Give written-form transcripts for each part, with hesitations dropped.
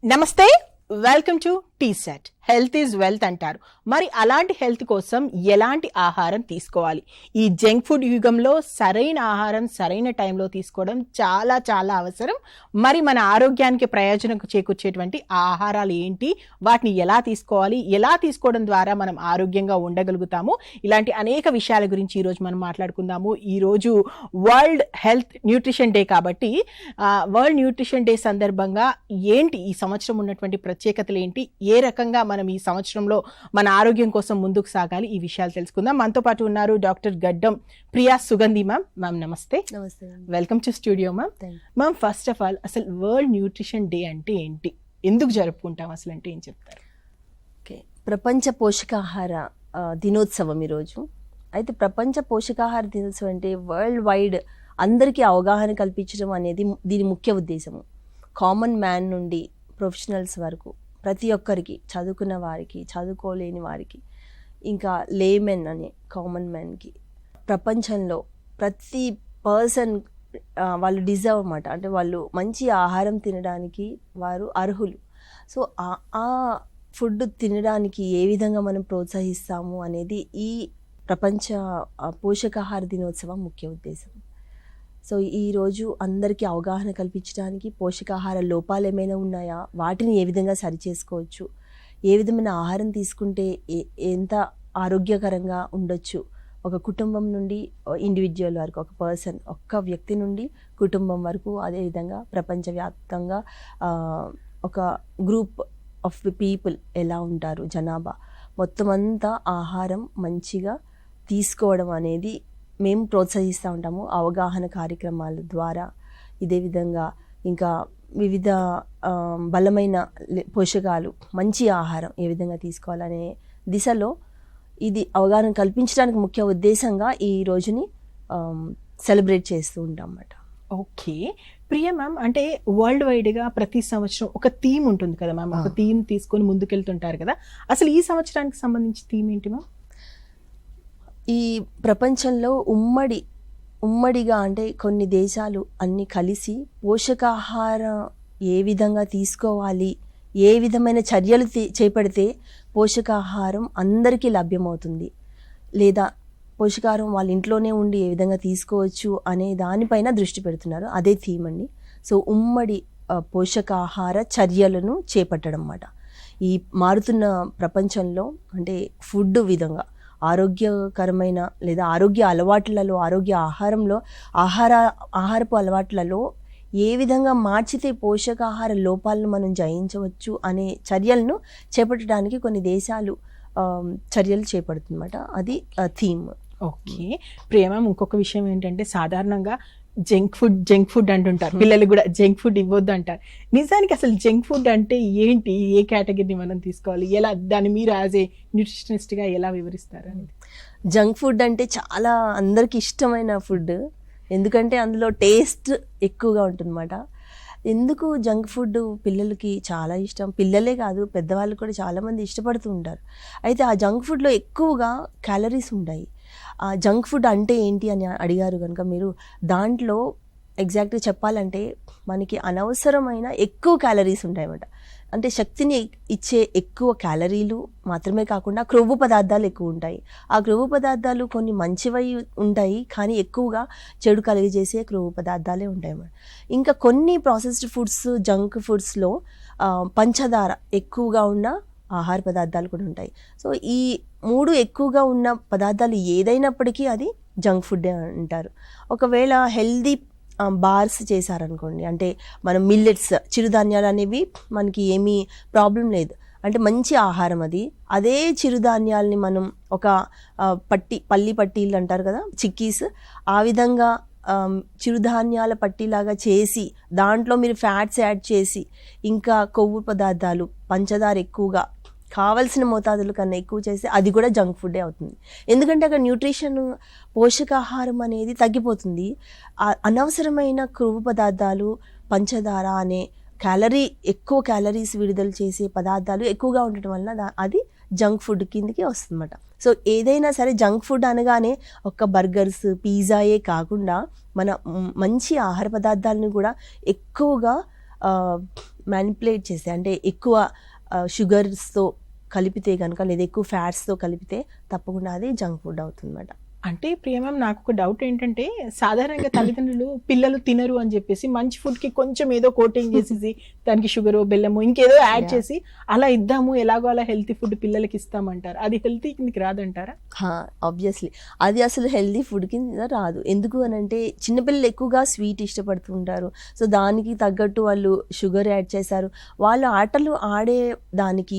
నమస్తే, welcome to T SAT. Health is wealth అంటారు. మరి అలాంటి హెల్త్ కోసం ఎలాంటి ఆహారం తీసుకోవాలి? ఈ జంక్ ఫుడ్ యుగంలో సరైన ఆహారం సరైన టైంలో తీసుకోవడం చాలా చాలా అవసరం. మరి మన ఆరోగ్యానికి ప్రయోజనం చేకూర్చేటువంటి ఆ ఆహారాలు ఏంటి, వాటిని ఎలా తీసుకోవాలి, ఎలా తీసుకోవడం ద్వారా మనం ఆరోగ్యంగా ఉండగలుగుతాము, ఇలాంటి అనేక విషయాల గురించి ఈరోజు మనం మాట్లాడుకుందాము. ఈరోజు వరల్డ్ హెల్త్ న్యూట్రిషన్ డే కాబట్టి వరల్డ్ న్యూట్రిషన్ డే సందర్భంగా ఏంటి ఈ సంవత్సరం ఉన్నటువంటి ప్రత్యేకతలు ఏంటి, ఏ రకంగా మనం ఈ సంవత్సరంలో మన ఆరోగ్యం కోసం ముందుకు సాగాలి, ఈ విషయాలు తెలుసుకుందాం. మనతో పాటు ఉన్నారు డాక్టర్ గడ్డం ప్రియా సుగంధి మ్యామ్. మ్యామ్ నమస్తే. నమస్తే. Welcome to studio ma'am. Ma'am, first of all అసలు వరల్డ్ న్యూట్రిషన్ డే అంటే ఏంటి, ఎందుకు జరుపుకుంటాం అసలు అంటే ఏం చెప్తారు? ఓకే, ప్రపంచ పోషకాహార దినోత్సవం ఈరోజు. అయితే ప్రపంచ పోషకాహార దినోత్సవం అంటే వరల్డ్ వైడ్ అందరికీ అవగాహన కల్పించడం అనేది దీని ముఖ్య ఉద్దేశము. కామన్ మ్యాన్ నుండి ప్రొఫెషనల్స్ వరకు ప్రతి ఒక్కరికి, చదువుకున్న వారికి, చదువుకోలేని వారికి, ఇంకా లేమెన్ అనే కామన్ మ్యాన్కి, ప్రపంచంలో ప్రతి పర్సన్ వాళ్ళు డిజర్వ్ అన్నమాట. అంటే వాళ్ళు మంచి ఆహారం తినడానికి వారు అర్హులు. సో ఆ ఫుడ్ తినడానికి ఏ విధంగా మనం ప్రోత్సహిస్తాము అనేది ఈ ప్రపంచ పోషకాహార దినోత్సవం ముఖ్య ఉద్దేశం. సో ఈరోజు అందరికీ అవగాహన కల్పించడానికి పోషకాహార లోపాలు ఏమైనా ఉన్నాయా, వాటిని ఏ విధంగా సరిచేసుకోవచ్చు, ఏ విధమైన ఆహారం తీసుకుంటే ఎంత ఆరోగ్యకరంగా ఉండొచ్చు, ఒక కుటుంబం నుండి ఇండివిజువల్ వరకు, ఒక పర్సన్, ఒక్క వ్యక్తి నుండి కుటుంబం వరకు, అదేవిధంగా ప్రపంచవ్యాప్తంగా ఒక గ్రూప్ ఆఫ్ పీపుల్ ఎలా ఉంటారు, జనాభా మొత్తం అంతా ఆహారం మంచిగా తీసుకోవడం అనేది మేము ప్రోత్సహిస్తూ ఉంటాము అవగాహన కార్యక్రమాల ద్వారా. ఇదే విధంగా ఇంకా వివిధ బలమైన పోషకాలు, మంచి ఆహారం ఏ విధంగా తీసుకోవాలనే దిశలో ఇది అవగాహన కల్పించడానికి ముఖ్య ఉద్దేశంగా ఈ రోజుని సెలబ్రేట్ చేస్తూ ఉంటాం అన్నమాట. ఓకే ప్రియా మ్యామ్, అంటే వరల్డ్ వైడ్గా ప్రతి సంవత్సరం ఒక థీమ్ ఉంటుంది కదా మ్యామ్, ఒక థీమ్ తీసుకొని ముందుకెళ్తుంటారు కదా. అసలు ఈ సంవత్సరానికి సంబంధించి థీమ్ ఏంటి మ్యామ్? ఈ ప్రపంచంలో ఉమ్మడిగా అంటే కొన్ని దేశాలు అన్నీ కలిసి పోషకాహారం ఏ విధంగా తీసుకోవాలి, ఏ విధమైన చర్యలు చేపడితే పోషకాహారం అందరికీ లభ్యమవుతుంది, లేదా పోషకాహారం వాళ్ళ ఇంట్లోనే ఉండి ఏ విధంగా తీసుకోవచ్చు అనే దానిపైన దృష్టి పెడుతున్నారు. అదే థీమ్ అండి. సో ఉమ్మడి పోషకాహార చర్యలను చేపట్టడం అన్నమాట. ఈ మారుతున్న ప్రపంచంలో అంటే ఫుడ్ విధంగా ఆరోగ్యకరమైన లేదా ఆరోగ్య అలవాట్లలో, ఆరోగ్య ఆహారపు అలవాట్లలో ఏ విధంగా మార్చితే పోషకాహార లోపాలను మనం జయించవచ్చు అనే చర్యలను చేపట్టడానికి కొన్ని దేశాలు చర్యలు చేపడుతుందన్నమాట. అది థీమ్. ఓకే ప్రేమ, ఇంకొక విషయం ఏంటంటే సాధారణంగా జంక్ ఫుడ్ అంటుంటారు, పిల్లలు కూడా జంక్ ఫుడ్ ఇవ్వద్దు అంటారు. నిజానికి అసలు జంక్ ఫుడ్ అంటే ఏంటి, ఏ కేటగిరీని మనం తీసుకోవాలి, ఎలా దాన్ని మీరు యాజ్ ఏ న్యూట్రిషనిస్ట్గా ఎలా వివరిస్తారు అనేది? జంక్ ఫుడ్ అంటే చాలా అందరికి ఇష్టమైన ఫుడ్, ఎందుకంటే అందులో టేస్ట్ ఎక్కువగా ఉంటుందన్నమాట. ఎందుకు జంక్ ఫుడ్ పిల్లలకి చాలా ఇష్టం, పిల్లలే కాదు పెద్దవాళ్ళు కూడా చాలామంది ఇష్టపడుతూ ఉంటారు. అయితే ఆ జంక్ ఫుడ్లో ఎక్కువగా క్యాలరీస్ ఉంటాయి. ఆ జంక్ ఫుడ్ అంటే ఏంటి అని అడిగారు కనుక మీరు, దాంట్లో ఎగ్జాక్ట్గా చెప్పాలంటే మనకి అనవసరమైన ఎక్కువ క్యాలరీస్ ఉంటాయన్నమాట. అంటే శక్తిని ఇచ్చే ఎక్కువ క్యాలరీలు మాత్రమే కాకుండా క్రొవ్వు పదార్థాలు ఎక్కువ ఉంటాయి. ఆ క్రొవ్వు పదార్థాలు కొన్ని మంచివై ఉంటాయి, కానీ ఎక్కువగా చెడు కలిగజేసే క్రొవ్వు పదార్థాలే ఉంటాయి అన్నమాట. ఇంకా కొన్ని ప్రాసెస్డ్ ఫుడ్స్, జంక్ ఫుడ్స్లో పంచదార ఎక్కువగా ఉన్న ఆహార పదార్థాలు కూడా ఉంటాయి. సో ఈ 3 ఎక్కువగా ఉన్న పదార్థాలు ఏదైనప్పటికీ అది జంక్ ఫుడ్ అంటారు. ఒకవేళ హెల్దీ బార్స్ చేశారనుకోండి, అంటే మనం మిల్లెట్స్, చిరుధాన్యాలు అనేవి మనకి ఏమీ ప్రాబ్లం లేదు, అంటే మంచి ఆహారం అది. అదే చిరుధాన్యాలని మనం ఒక పల్లి పట్టీలు అంటారు కదా, చిక్కీస్, ఆ విధంగా చిరుధాన్యాల పట్టీలాగా చేసి దాంట్లో మీరు ఫ్యాట్స్ యాడ్ చేసి ఇంకా కొవ్వు పదార్థాలు, పంచదార ఎక్కువగా కావలసిన మోతాదుల కన్నా ఎక్కువ చేస్తే అది కూడా జంక్ ఫుడ్డే అవుతుంది. ఎందుకంటే అక్కడ న్యూట్రిషన్, పోషకాహారం అనేది తగ్గిపోతుంది. అనవసరమైన క్రొవ్వు పదార్థాలు, పంచదార అనే ఎక్కువ క్యాలరీస్ విడుదల చేసే పదార్థాలు ఎక్కువగా ఉండటం వలన అది జంక్ ఫుడ్ కిందకి వస్తుందన్నమాట. సో ఏదైనా సరే జంక్ ఫుడ్ అనగానే ఒక్క బర్గర్స్, పిజ్జాయే కాకుండా మన మంచి ఆహార పదార్థాలను కూడా ఎక్కువగా మ్యానిపులేట్ చేస్తే, అంటే ఎక్కువ షుగర్స్తో కలిపితే కనుక, లేదా ఎక్కువ ఫ్యాట్స్తో కలిపితే తప్పకుండా అది జంక్ ఫుడ్ అవుతుందన్నమాట. అంటే ప్రియమం, నాకు ఒక డౌట్ ఏంటంటే, సాధారణంగా తల్లిదండ్రులు పిల్లలు తినరు అని చెప్పేసి మంచి ఫుడ్ కి కొంచెం ఏదో కోటింగ్ చేసేసి దానికి షుగర్, బెల్లము, ఇంకేదో యాడ్ చేసి అలా ఇద్దాము, ఎలాగో అలా హెల్తీ ఫుడ్ పిల్లలకి ఇస్తామంటారు. అది హెల్తీ కిందకి రాదంటారా? ఆబ్వియస్లీ అది అసలు హెల్దీ ఫుడ్ కింద రాదు. ఎందుకు అని అంటే చిన్నపిల్లలు ఎక్కువగా స్వీట్ ఇష్టపడుతుంటారు. సో దానికి తగ్గట్టు వాళ్ళు షుగర్ యాడ్ చేశారు. వాళ్ళు ఆటలు ఆడే దానికి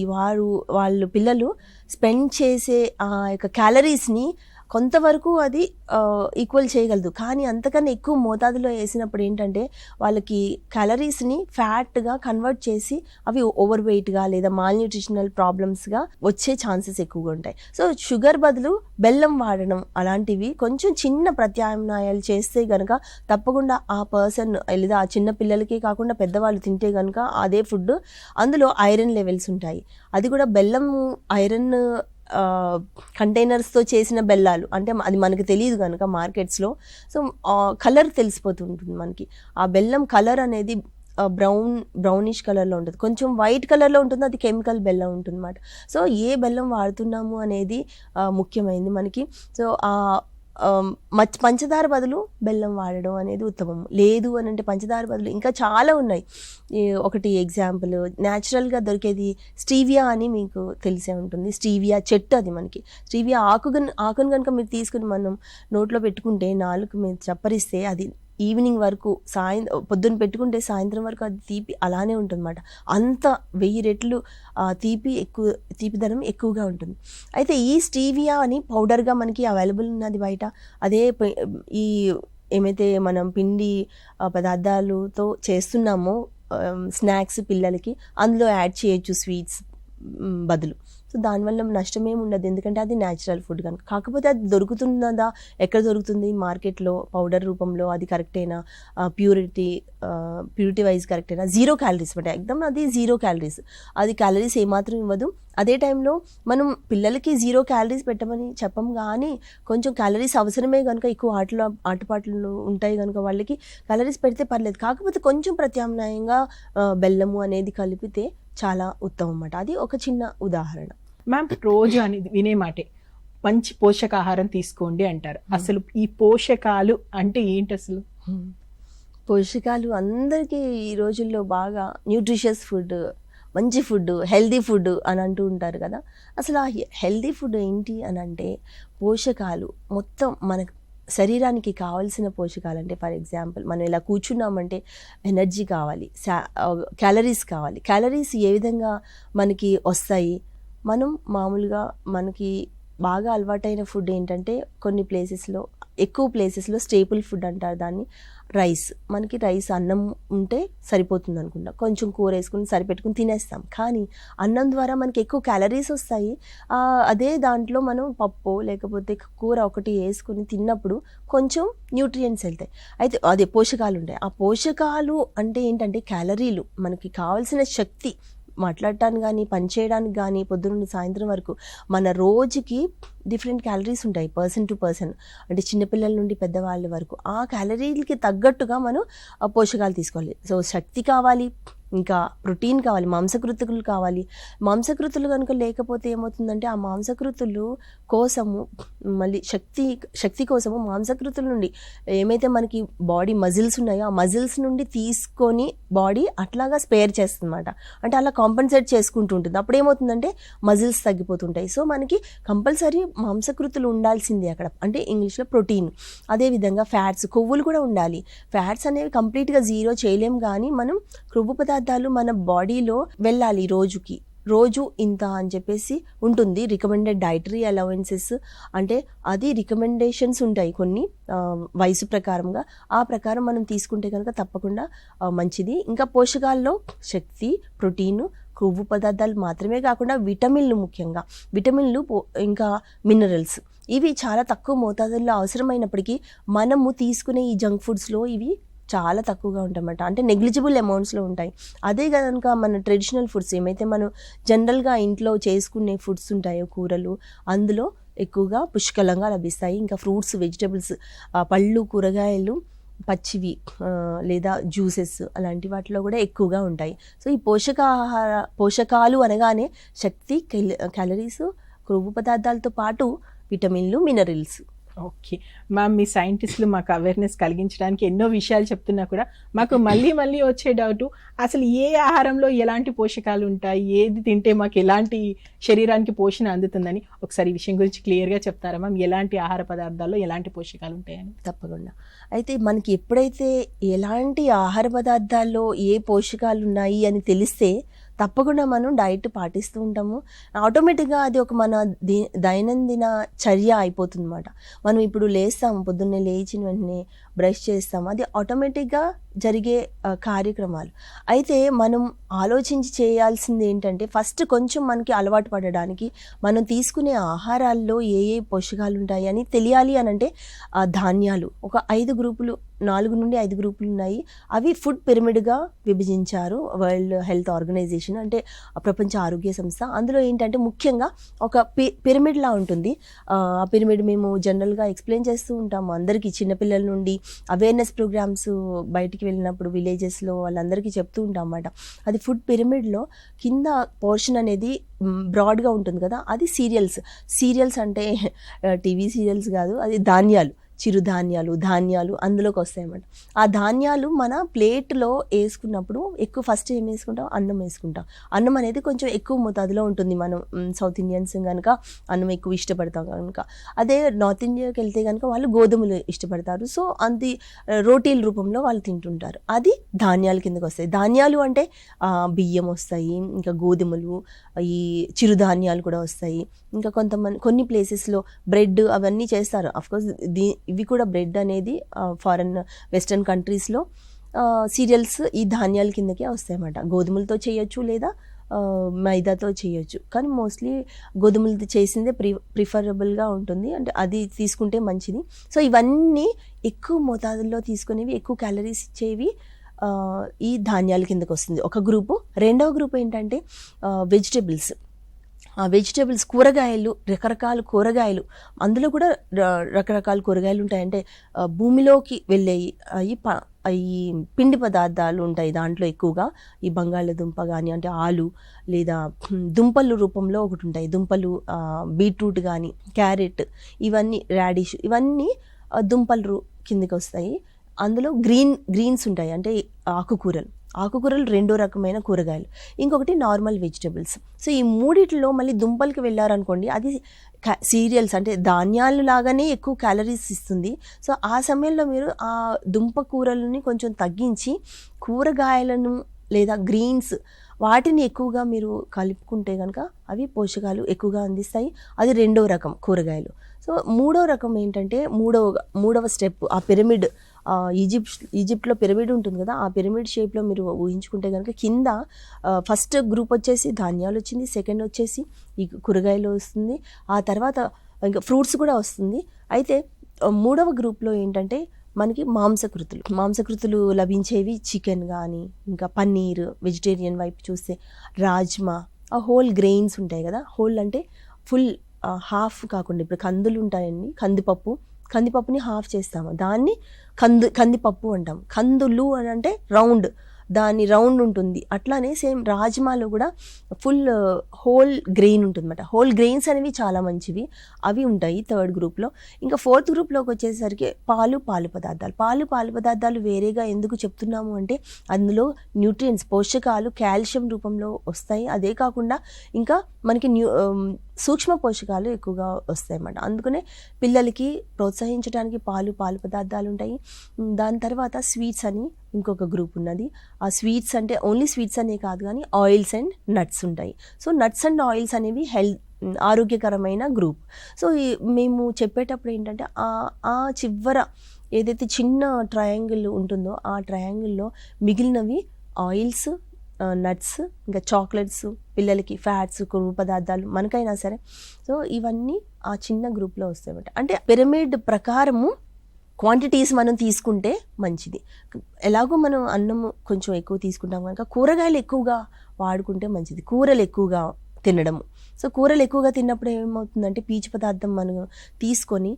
వాళ్ళు పిల్లలు స్పెండ్ చేసే ఆ యొక్క క్యాలరీస్ని కొంతవరకు అది ఈక్వల్ చేయగలదు. కానీ అంతకన్నా ఎక్కువ మోతాదులో వేసినప్పుడు ఏంటంటే వాళ్ళకి క్యాలరీస్ని ఫ్యాట్గా కన్వర్ట్ చేసి అవి ఓవర్ వెయిట్గా లేదా మాల్ న్యూట్రిషనల్ ప్రాబ్లమ్స్గా వచ్చే ఛాన్సెస్ ఎక్కువగా ఉంటాయి. సో షుగర్ బదులు బెల్లం వాడడం అలాంటివి కొంచెం చిన్న ప్రత్యామ్నాయాలు చేస్తే కనుక తప్పకుండా ఆ పర్సన్ లేదా ఆ చిన్న పిల్లలకి కాకుండా పెద్దవాళ్ళు తింటే కనుక అదే ఫుడ్, అందులో ఐరన్ లెవెల్స్ ఉంటాయి. అది కూడా బెల్లం ఐరన్ కంటైనర్స్తో చేసిన బెల్లాలు, అంటే అది మనకు తెలియదు కనుక మార్కెట్స్లో. సో కలర్ తెలిసిపోతుంటుంది మనకి. ఆ బెల్లం కలర్ అనేది బ్రౌనిష్ కలర్లో ఉంటుంది, కొంచెం వైట్ కలర్లో ఉంటుంది. అది కెమికల్ బెల్లం ఉంటుంది అన్నమాట. సో ఏ బెల్లం వాడుతున్నాము అనేది ముఖ్యమైనది మనకి. సో పంచదార బదులు బెల్లం వాడడం అనేది ఉత్తమం. లేదు అని అంటే పంచదార బదులు ఇంకా చాలా ఉన్నాయి. ఒకటి ఎగ్జాంపుల్, న్యాచురల్గా దొరికేది స్టీవియా అని మీకు తెలిసే ఉంటుంది. స్టీవియా చెట్టు, అది మనకి స్టీవియా ఆకును కనుక మీరు తీసుకుని మనం నోట్లో పెట్టుకుంటే, నాలుగు మీరు చప్పరిస్తే అది ఈవినింగ్ వరకు పొద్దున్న పెట్టుకుంటే సాయంత్రం వరకు అది తీపి అలానే ఉంటుందన్నమాట. అంత 1000 రెట్లు తీపిదనం ఎక్కువగా ఉంటుంది. అయితే ఈ స్టీవియా అని పౌడర్గా మనకి అవైలబుల్ ఉన్నది బయట. అదే ఈ ఏమైతే మనం పిండి పదార్థాలతో చేస్తున్నామో స్నాక్స్ పిల్లలకి, అందులో యాడ్ చేయొచ్చు స్వీట్స్ బదులు. సో దానివల్ల నష్టమేమి ఉండదు, ఎందుకంటే అది న్యాచురల్ ఫుడ్ కనుక. కాకపోతే అది దొరుకుతున్నదా, ఎక్కడ దొరుకుతుంది మార్కెట్లో పౌడర్ రూపంలో, అది కరెక్టేనా, ప్యూరిటీ వైజ్ కరెక్టేనా, 0 క్యాలరీస్ అంటే ఎగ్దమ్ అది 0 క్యాలరీస్. అది క్యాలరీస్ ఏమాత్రం ఇవ్వదు. అదే టైంలో మనం పిల్లలకి 0 క్యాలరీస్ పెట్టమని చెప్పం, కానీ కొంచెం క్యాలరీస్ అవసరమే కనుక, ఎక్కువ ఆటపాటలు ఉంటాయి కనుక వాళ్ళకి క్యాలరీస్ పెడితే పర్లేదు. కాకపోతే కొంచెం ప్రత్యామ్నాయంగా బెల్లము అనేది కలిపితే చాలా ఉత్తమం అన్నమాట. అది ఒక చిన్న ఉదాహరణ. మ్యామ్, రోజు అనేది వినే మాటే మంచి పోషకాహారం తీసుకోండి అంటారు. అసలు ఈ పోషకాలు అంటే ఏంటి అసలు? పోషకాలు అందరికీ ఈ రోజుల్లో బాగా న్యూట్రిషియస్ ఫుడ్, మంచి ఫుడ్, హెల్దీ ఫుడ్ అని అంటూ ఉంటారు కదా. అసలు ఆ హెల్దీ ఫుడ్ ఏంటి అని అంటే, పోషకాలు మొత్తం మన శరీరానికి కావాల్సిన పోషకాలు. అంటే ఫర్ ఎగ్జాంపుల్ మనం ఇలా కూర్చున్నామంటే ఎనర్జీ కావాలి, క్యాలరీస్ కావాలి. క్యాలరీస్ ఏ విధంగా మనకి వస్తాయి? మనం మామూలుగా మనకి బాగా అలవాటైన ఫుడ్ ఏంటంటే, కొన్ని ఎక్కువ ప్లేసెస్లో స్టేపుల్ ఫుడ్ అంటారు దాన్ని, రైస్. మనకి రైస్, అన్నం ఉంటే సరిపోతుంది అనుకుంటా, కొంచెం కూర వేసుకుని సరిపెట్టుకుని తినేస్తాం. కానీ అన్నం ద్వారా మనకి ఎక్కువ క్యాలరీస్ వస్తాయి. అదే దాంట్లో మనం పప్పు లేకపోతే కూర ఒకటి వేసుకుని తిన్నప్పుడు కొంచెం న్యూట్రియంట్స్ వెళ్తాయి. అయితే అదే పోషకాలు ఉంటాయి. ఆ పోషకాలు అంటే ఏంటంటే క్యాలరీలు, మనకి కావాల్సిన శక్తి, మాట్లాడటానికి కానీ పనిచేయడానికి కానీ పొద్దున్న సాయంత్రం వరకు మన రోజుకి డిఫరెంట్ క్యాలరీస్ ఉంటాయి పర్సన్ టు పర్సన్. అంటే చిన్నపిల్లల నుండి పెద్దవాళ్ళ వరకు ఆ క్యాలరీలకి తగ్గట్టుగా మనం పోషకాలు తీసుకోవాలి. సో శక్తి కావాలి, ఇంకా ప్రోటీన్ కావాలి, మాంసకృతులు కావాలి. మాంసకృతులు కనుక లేకపోతే ఏమవుతుందంటే, ఆ మాంసకృతులు కోసము మళ్ళీ శక్తి కోసము మాంసకృతుల నుండి ఏమైతే మనకి బాడీ మజిల్స్ ఉన్నాయో ఆ మజిల్స్ నుండి తీసుకొని బాడీ అట్లాగా స్పేర్ చేస్తుంది అన్నమాట. అంటే అలా కాంపెన్సేట్ చేసుకుంటూ ఉంటుంది. అప్పుడు ఏమవుతుందంటే మజిల్స్ తగ్గిపోతుంటాయి. సో మనకి కంపల్సరీ మాంసకృతులు ఉండాల్సిందే అక్కడ, అంటే ఇంగ్లీష్లో ప్రోటీన్. అదేవిధంగా ఫ్యాట్స్, కొవ్వులు కూడా ఉండాలి. ఫ్యాట్స్ అనేవి కంప్లీట్గా 0 చేయలేం, కానీ మనం కొవ్వు పదార్థాలు మన బాడీలో వెళ్ళాలి. రోజు ఇంత అని చెప్పేసి ఉంటుంది రికమెండెడ్ డైటరీ అలవెన్సెస్. అంటే అది రికమెండేషన్స్ ఉంటాయి కొన్ని వయసు ప్రకారంగా. ఆ ప్రకారం మనం తీసుకుంటే కనుక తప్పకుండా మంచిది. ఇంకా పోషకాల్లో శక్తి, ప్రోటీను, కొవ్వు పదార్థాలు మాత్రమే కాకుండా విటమిన్లు, ముఖ్యంగా విటమిన్లు, ఇంకా మినరల్స్, ఇవి చాలా తక్కువ మోతాదుల్లో అవసరమైనప్పటికీ మనము తీసుకునే ఈ జంక్ ఫుడ్స్లో ఇవి చాలా తక్కువగా ఉంటాయన్నమాట. అంటే నెగ్లిజిబుల్ అమౌంట్స్లో ఉంటాయి. అదే కనుక మన ట్రెడిషనల్ ఫుడ్స్ ఏమైతే మనం జనరల్గా ఇంట్లో చేసుకునే ఫుడ్స్ ఉంటాయో, కూరలు, అందులో ఎక్కువగా పుష్కలంగా లభిస్తాయి. ఇంకా ఫ్రూట్స్, వెజిటబుల్స్, పళ్ళు, కూరగాయలు పచ్చివి లేదా జ్యూసెస్ అలాంటి వాటిలో కూడా ఎక్కువగా ఉంటాయి. సో ఈ పోషకాలు అనగానే శక్తి, క్యాలరీస్, కొవ్వు పదార్థాలతో పాటు విటమిన్లు, మినరల్స్. ఓకే మ్యామ్, మీ సైంటిస్టులు మాకు అవేర్నెస్ కలిగించడానికి ఎన్నో విషయాలు చెప్తున్నా కూడా మాకు మళ్ళీ వచ్చే డౌట్, అసలు ఏ ఆహారంలో ఎలాంటి పోషకాలు ఉంటాయి, ఏది తింటే మాకు ఎలాంటి శరీరానికి పోషణ అందుతుందని ఒకసారి ఈ విషయం గురించి క్లియర్గా చెప్తారా మ్యామ్? ఎలాంటి ఆహార పదార్థాల్లో ఎలాంటి పోషకాలు ఉంటాయని? తప్పకుండా. అయితే మనకి ఎప్పుడైతే ఎలాంటి ఆహార పదార్థాల్లో ఏ పోషకాలు ఉన్నాయి అని తెలిస్తే తప్పకుండా మనం డైట్ పాటిస్తూ ఉంటాము. ఆటోమేటిక్గా అది ఒక మన దైనందిన చర్య అయిపోతుంది అన్నమాట. మనం ఇప్పుడు లేస్తాము, పొద్దున్నే లేచిన వెంటనే బ్రష్ చేస్తాము, అది ఆటోమేటిక్గా జరిగే కార్యక్రమాలు. అయితే మనం ఆలోచించి చేయాల్సింది ఏంటంటే ఫస్ట్ కొంచెం మనకి అలవాటు పడడానికి మనం తీసుకునే ఆహారాల్లో ఏ ఏ పోషకాలు ఉంటాయి అని తెలియాలి అని అంటే ధాన్యాలు ఒక 5 గ్రూపులు, 4 నుండి 5 గ్రూపులు ఉన్నాయి. అవి ఫుడ్ పిరమిడ్గా విభజించారు వరల్డ్ హెల్త్ ఆర్గనైజేషన్, అంటే ప్రపంచ ఆరోగ్య సంస్థ. అందులో ఏంటంటే ముఖ్యంగా ఒక పిరమిడ్లా ఉంటుంది. ఆ పిరమిడ్ మేము జనరల్గా ఎక్స్ప్లెయిన్ చేస్తూ ఉంటాము అందరికీ, చిన్నపిల్లల నుండి అవేర్నెస్ ప్రోగ్రామ్స్ బయటికి వెళ్ళినప్పుడు విలేజెస్లో వాళ్ళందరికీ చెప్తూ ఉంటాం అన్నమాట. అది ఫుడ్ పిరమిడ్లో కింద పోర్షన్ అనేది బ్రాడ్గా ఉంటుంది కదా, అది సీరియల్స్ అంటే టీవీ సీరియల్స్ కాదు, అది ధాన్యాలు, ధాన్యాలు అందులోకి వస్తాయన్నమాట. ఆ ధాన్యాలు మన ప్లేట్లో వేసుకున్నప్పుడు ఎక్కువ ఫస్ట్ ఏం వేసుకుంటాం, అన్నం వేసుకుంటాం. అన్నం అనేది కొంచెం ఎక్కువ మోతాదులో ఉంటుంది. మనం సౌత్ ఇండియన్స్ కనుక అన్నం ఎక్కువ ఇష్టపడతాం కనుక. అదే నార్త్ ఇండియాకి వెళ్తే కనుక వాళ్ళు గోధుమలు ఇష్టపడతారు. సో అది రోటీల రూపంలో వాళ్ళు తింటుంటారు. అది ధాన్యాల కిందకి వస్తాయి. ధాన్యాలు అంటే బియ్యం వస్తాయి, ఇంకా గోధుమలు, ఈ చిరుధాన్యాలు కూడా వస్తాయి. ఇంకా కొన్ని ప్లేసెస్లో బ్రెడ్ అవన్నీ చేస్తారు. అఫ్కోర్స్ ఇవి కూడా బ్రెడ్ అనేది ఫారెన్ వెస్టర్న్ కంట్రీస్లో సీరియల్స్ ఈ ధాన్యాల కిందకే వస్తాయన్నమాట. గోధుమలతో చేయొచ్చు లేదా మైదాతో చేయొచ్చు, కానీ మోస్ట్లీ గోధుమలతో చేసిందే ప్రిఫరబుల్గా ఉంటుంది, అంటే అది తీసుకుంటే మంచిది. సో ఇవన్నీ ఎక్కువ మోతాదుల్లో తీసుకునేవి, ఎక్కువ క్యాలరీస్ ఇచ్చేవి ఈ ధాన్యాల కిందకి వస్తుంది ఒక గ్రూపు. రెండవ గ్రూప్ ఏంటంటే వెజిటేబుల్స్, కూరగాయలు, రకరకాల కూరగాయలు. అందులో కూడా రకరకాల కూరగాయలు ఉంటాయి. అంటే భూమిలోకి వెళ్ళేవి ఈ పిండి పదార్థాలు ఉంటాయి దాంట్లో ఎక్కువగా. ఈ బంగాళదుంప కానీ, అంటే ఆలు లేదా దుంపలు రూపంలో ఒకటి ఉంటాయి, దుంపలు, బీట్రూట్ కానీ, క్యారెట్, ఇవన్నీ రాడిష్, ఇవన్నీ దుంపలు కిందకి వస్తాయి. అందులో గ్రీన్స్ ఉంటాయి, అంటే ఆకుకూరలు రెండో రకమైన కూరగాయలు. ఇంకొకటి నార్మల్ వెజిటబుల్స్. సో ఈ మూడిట్లో మళ్ళీ దుంపలకి వెళ్ళారనుకోండి, అది సీరియల్స్ అంటే ధాన్యాలు లాగానే ఎక్కువ క్యాలరీస్ ఇస్తుంది. సో ఆ సమయంలో మీరు ఆ దుంప కూరలని కొంచెం తగ్గించి కూరగాయలను లేదా గ్రీన్స్ వాటిని ఎక్కువగా మీరు కలుపుకుంటే కనుక అవి పోషకాలు ఎక్కువగా అందిస్తాయి. అది రెండవ రకం కూరగాయలు. సో మూడో రకం ఏంటంటే మూడవ స్టెప్, ఆ పిరమిడ్, ఈజిప్ట్లో పిరమిడ్ ఉంటుంది కదా, ఆ పిరమిడ్ షేప్లో మీరు ఊహించుకుంటే కనుక కింద ఫస్ట్ గ్రూప్ వచ్చేసి ధాన్యాలు వచ్చింది, సెకండ్ వచ్చేసి ఈ కూరగాయలు వస్తుంది, ఆ తర్వాత ఇంకా ఫ్రూట్స్ కూడా వస్తుంది. అయితే మూడవ గ్రూప్లో ఏంటంటే మనకి మాంసకృతులు లభించేవి చికెన్ కానీ, ఇంకా పన్నీర్, వెజిటేరియన్ వైపు చూస్తే రాజ్మా, ఆ హోల్ గ్రెయిన్స్ ఉంటాయి కదా, హోల్ అంటే ఫుల్, హాఫ్ కాకుండా ఇప్పుడు కందులు ఉంటాయండి, కందిపప్పుని హాఫ్ చేస్తాము, దాన్ని కందిపప్పు అంటాం. కందులు అని అంటే రౌండ్, దాని రౌండ్ ఉంటుంది. అట్లానే సేమ్ రాజ్మాలో కూడా ఫుల్ హోల్ గ్రెయిన్ ఉంటుంది అన్నమాట. హోల్ గ్రెయిన్స్ అనేవి చాలా మంచివి, అవి ఉంటాయి థర్డ్ గ్రూప్లో. ఇంకా ఫోర్త్ గ్రూప్లోకి వచ్చేసరికి పాలు పదార్థాలు వేరేగా ఎందుకు చెప్తున్నాము అంటే అందులో న్యూట్రియంట్స్, పోషకాలు కాల్షియం రూపంలో వస్తాయి. అదే కాకుండా ఇంకా మనకి సూక్ష్మ పోషకాలు ఎక్కువగా వస్తాయి అన్నమాట. అందుకనే పిల్లలకి ప్రోత్సహించడానికి పాలు పదార్థాలు ఉంటాయి. దాని తర్వాత స్వీట్స్ అని ఇంకొక గ్రూప్ ఉన్నది. ఆ స్వీట్స్ అంటే ఓన్లీ స్వీట్స్ అనే కాదు కానీ ఆయిల్స్ అండ్ నట్స్ ఉంటాయి. సో నట్స్ అండ్ ఆయిల్స్ అనేవి ఆరోగ్యకరమైన గ్రూప్. సో మేము చెప్పేటప్పుడు ఏంటంటే ఆ చివర ఏదైతే చిన్న ట్రయాంగిల్ ఉంటుందో ఆ ట్రయాంగిల్లో మిగిలినవి ఆయిల్స్, నట్స్, ఇంకా చాక్లెట్స్, పిల్లలకి ఫ్యాట్స్, కొవ్వు పదార్థాలు, మనకైనా సరే. సో ఇవన్నీ ఆ చిన్న గ్రూప్లో వస్తాయన్నమాట. అంటే పిరమిడ్ ప్రకారము క్వాంటిటీస్ మనం తీసుకుంటే మంచిది. ఎలాగో మనం అన్నము కొంచెం ఎక్కువ తీసుకుంటాం కనుక కూరగాయలు ఎక్కువగా వాడుకుంటే మంచిది, కూరలు ఎక్కువగా తినడము. సో కూరలు ఎక్కువగా తిన్నప్పుడు ఏమవుతుందంటే పీచు పదార్థం మనం తీసుకొని,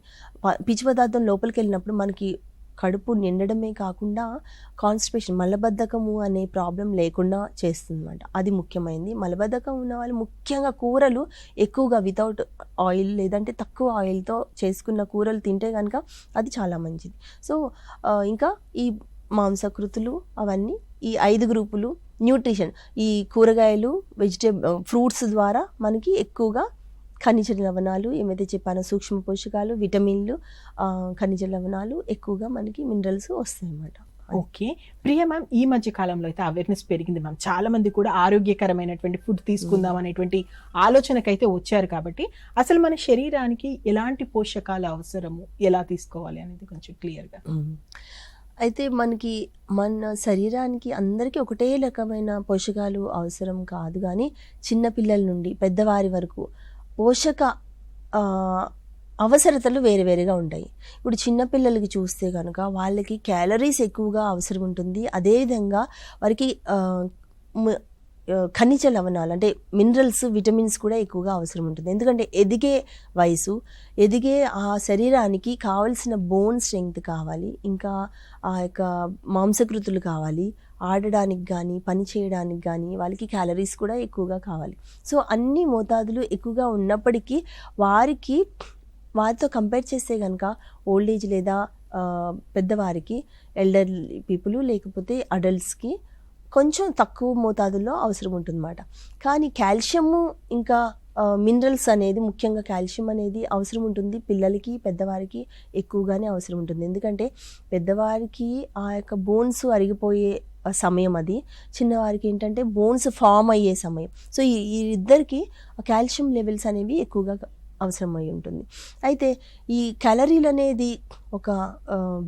పీచు పదార్థం లోపలికి వెళ్ళినప్పుడు మనకి కడుపు నిండడమే కాకుండా కాన్స్టిపేషన్ మలబద్ధకము అనే ప్రాబ్లం లేకుండా చేస్తుందన్నమాట. అది ముఖ్యమైనది. మలబద్ధకం ఉన్న వాళ్ళు ముఖ్యంగా కూరలు ఎక్కువగా వితౌట్ ఆయిల్ లేదంటే తక్కువ ఆయిల్తో చేసుకున్న కూరలు తింటే కనుక అది చాలా మంచిది. సో ఇంకా ఈ మాంసకృతులు అవన్నీ ఈ 5 గ్రూపులు న్యూట్రిషన్, ఈ కూరగాయలు ఫ్రూట్స్ ద్వారా మనకి ఎక్కువగా ఖనిజ లవణాలు ఏమైతే చెప్పానో సూక్ష్మ పోషకాలు, విటమిన్లు, ఖనిజ లవణాలు ఎక్కువగా మనకి మినరల్స్ వస్తాయి అన్నమాట. ఓకే ప్రియ మ్యామ్, ఈ మధ్య కాలంలో అయితే అవేర్నెస్ పెరిగింది మ్యామ్. చాలా మంది కూడా ఆరోగ్యకరమైనటువంటి ఫుడ్ తీసుకుందాం అనేటువంటి ఆలోచనకైతే వచ్చారు. కాబట్టి అసలు మన శరీరానికి ఎలాంటి పోషకాలు అవసరము, ఎలా తీసుకోవాలి అనేది కొంచెం క్లియర్గా. అయితే మన శరీరానికి అందరికీ ఒకటే రకమైన పోషకాలు అవసరం కాదు, కానీ చిన్నపిల్లల నుండి పెద్దవారి వరకు పోషక అవసరతలు వేరే వేరేగా ఉంటాయి. ఇప్పుడు చిన్నపిల్లలకి చూస్తే కనుక వాళ్ళకి క్యాలరీస్ ఎక్కువగా అవసరం ఉంటుంది. అదేవిధంగా వారికి ఖనిజ లవణాలు అంటే మినరల్స్, విటమిన్స్ కూడా ఎక్కువగా అవసరం ఉంటుంది. ఎందుకంటే ఎదిగే వయసు, ఎదిగే ఆ శరీరానికి కావలసిన బోన్ స్ట్రెంగ్త్ కావాలి, ఇంకా ఆ యొక్క మాంసకృతులు కావాలి, ఆడడానికి కానీ పని చేయడానికి కానీ వాళ్ళకి క్యాలరీస్ కూడా ఎక్కువగా కావాలి. సో అన్ని మోతాదులు ఎక్కువగా ఉన్నప్పటికీ వారితో కంపేర్ చేస్తే కనుక ఓల్డ్ ఏజ్ లేదా పెద్దవారికి, ఎల్డర్లీ పీపుల్ లేకపోతే అడల్ట్స్కి కొంచెం తక్కువ మోతాదుల్లో అవసరం ఉంటుందన్నమాట. కానీ కాల్షియము ఇంకా మినరల్స్ అనేది, ముఖ్యంగా కాల్షియం అనేది అవసరం ఉంటుంది పిల్లలకి, పెద్దవారికి ఎక్కువగానే అవసరం ఉంటుంది. ఎందుకంటే పెద్దవారికి ఆ యొక్క బోన్స్ అరిగిపోయే సమయం అది, చిన్నవారికి ఏంటంటే బోన్స్ ఫామ్ అయ్యే సమయం. సో ఈ ఇద్దరికి కాల్షియం లెవెల్స్ అనేవి ఎక్కువగా అవసరమై ఉంటుంది. అయితే ఈ క్యాలరీలు అనేది ఒక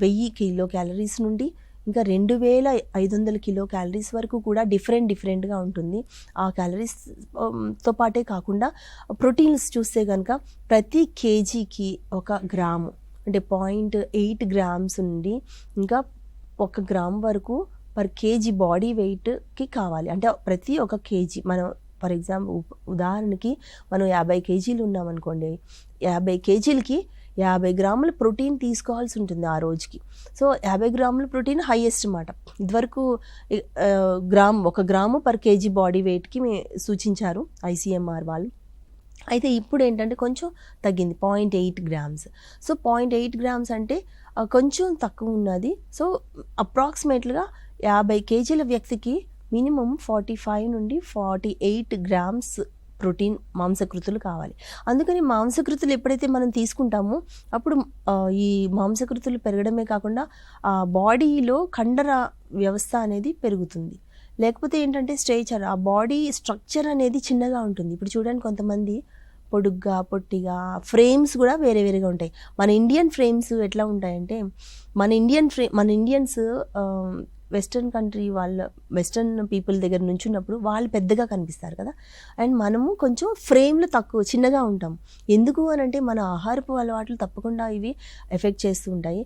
1000 కిలో క్యాలరీస్ నుండి ఇంకా 2500 కిలో క్యాలరీస్ వరకు కూడా డిఫరెంట్గా ఉంటుంది. ఆ క్యాలరీస్తో పాటే కాకుండా ప్రోటీన్స్ చూస్తే కనుక ప్రతి కేజీకి 1 గ్రాము అంటే 0.8 గ్రామ్స్ నుండి ఇంకా 1 గ్రామ్ వరకు పర్ కేజీ బాడీ వెయిట్కి కావాలి. అంటే ప్రతి 1 కేజీ మనం ఫర్ ఎగ్జాంపుల్ ఉదాహరణకి మనం 50 కేజీలు ఉన్నామనుకోండి, 50 కేజీలకి 50 గ్రాముల ప్రోటీన్ తీసుకోవాల్సి ఉంటుంది ఆ రోజుకి. సో 50 గ్రాముల ప్రోటీన్ హైయెస్ట్ అన్నమాట. ఇదివరకు 1 గ్రాము పర్ కేజీ బాడీ వెయిట్కి సూచించారు ICMR వాళ్ళు. అయితే ఇప్పుడు ఏంటంటే కొంచెం తగ్గింది, 0.8 గ్రామ్స్. సో 0.8 గ్రామ్స్ అంటే కొంచెం తక్కువ ఉన్నది. సో అప్రాక్సిమేట్గా 50 కేజీల వ్యక్తికి మినిమం 45 నుండి 48 గ్రామ్స్ ప్రోటీన్ మాంసకృతులు కావాలి. అందుకని మాంసకృతులు ఎప్పుడైతే మనం తీసుకుంటామో అప్పుడు ఈ మాంసకృతులు పెరగడమే కాకుండా ఆ బాడీలో కండర వ్యవస్థ అనేది పెరుగుతుంది. లేకపోతే ఏంటంటే స్ట్రక్చర్, ఆ బాడీ స్ట్రక్చర్ అనేది చిన్నగా ఉంటుంది. ఇప్పుడు చూడండి, కొంతమంది పొడుగ్గా, పొట్టిగా, ఫ్రేమ్స్ కూడా వేరే వేరేగా ఉంటాయి. మన ఇండియన్ ఫ్రేమ్స్ ఎట్లా ఉంటాయంటే, మన Indians western country western people దగ్గర నుంచున్నప్పుడు వాళ్ళు పెద్దగా కనిపిస్తారు కదా, అండ్ మనము కొంచెం ఫ్రేమ్లో చిన్నగా ఉంటాం. ఎందుకు అని అంటే మన ఆహారపు అలవాట్లు తప్పకుండా ఇవి ఎఫెక్ట్ చేస్తూ ఉంటాయి.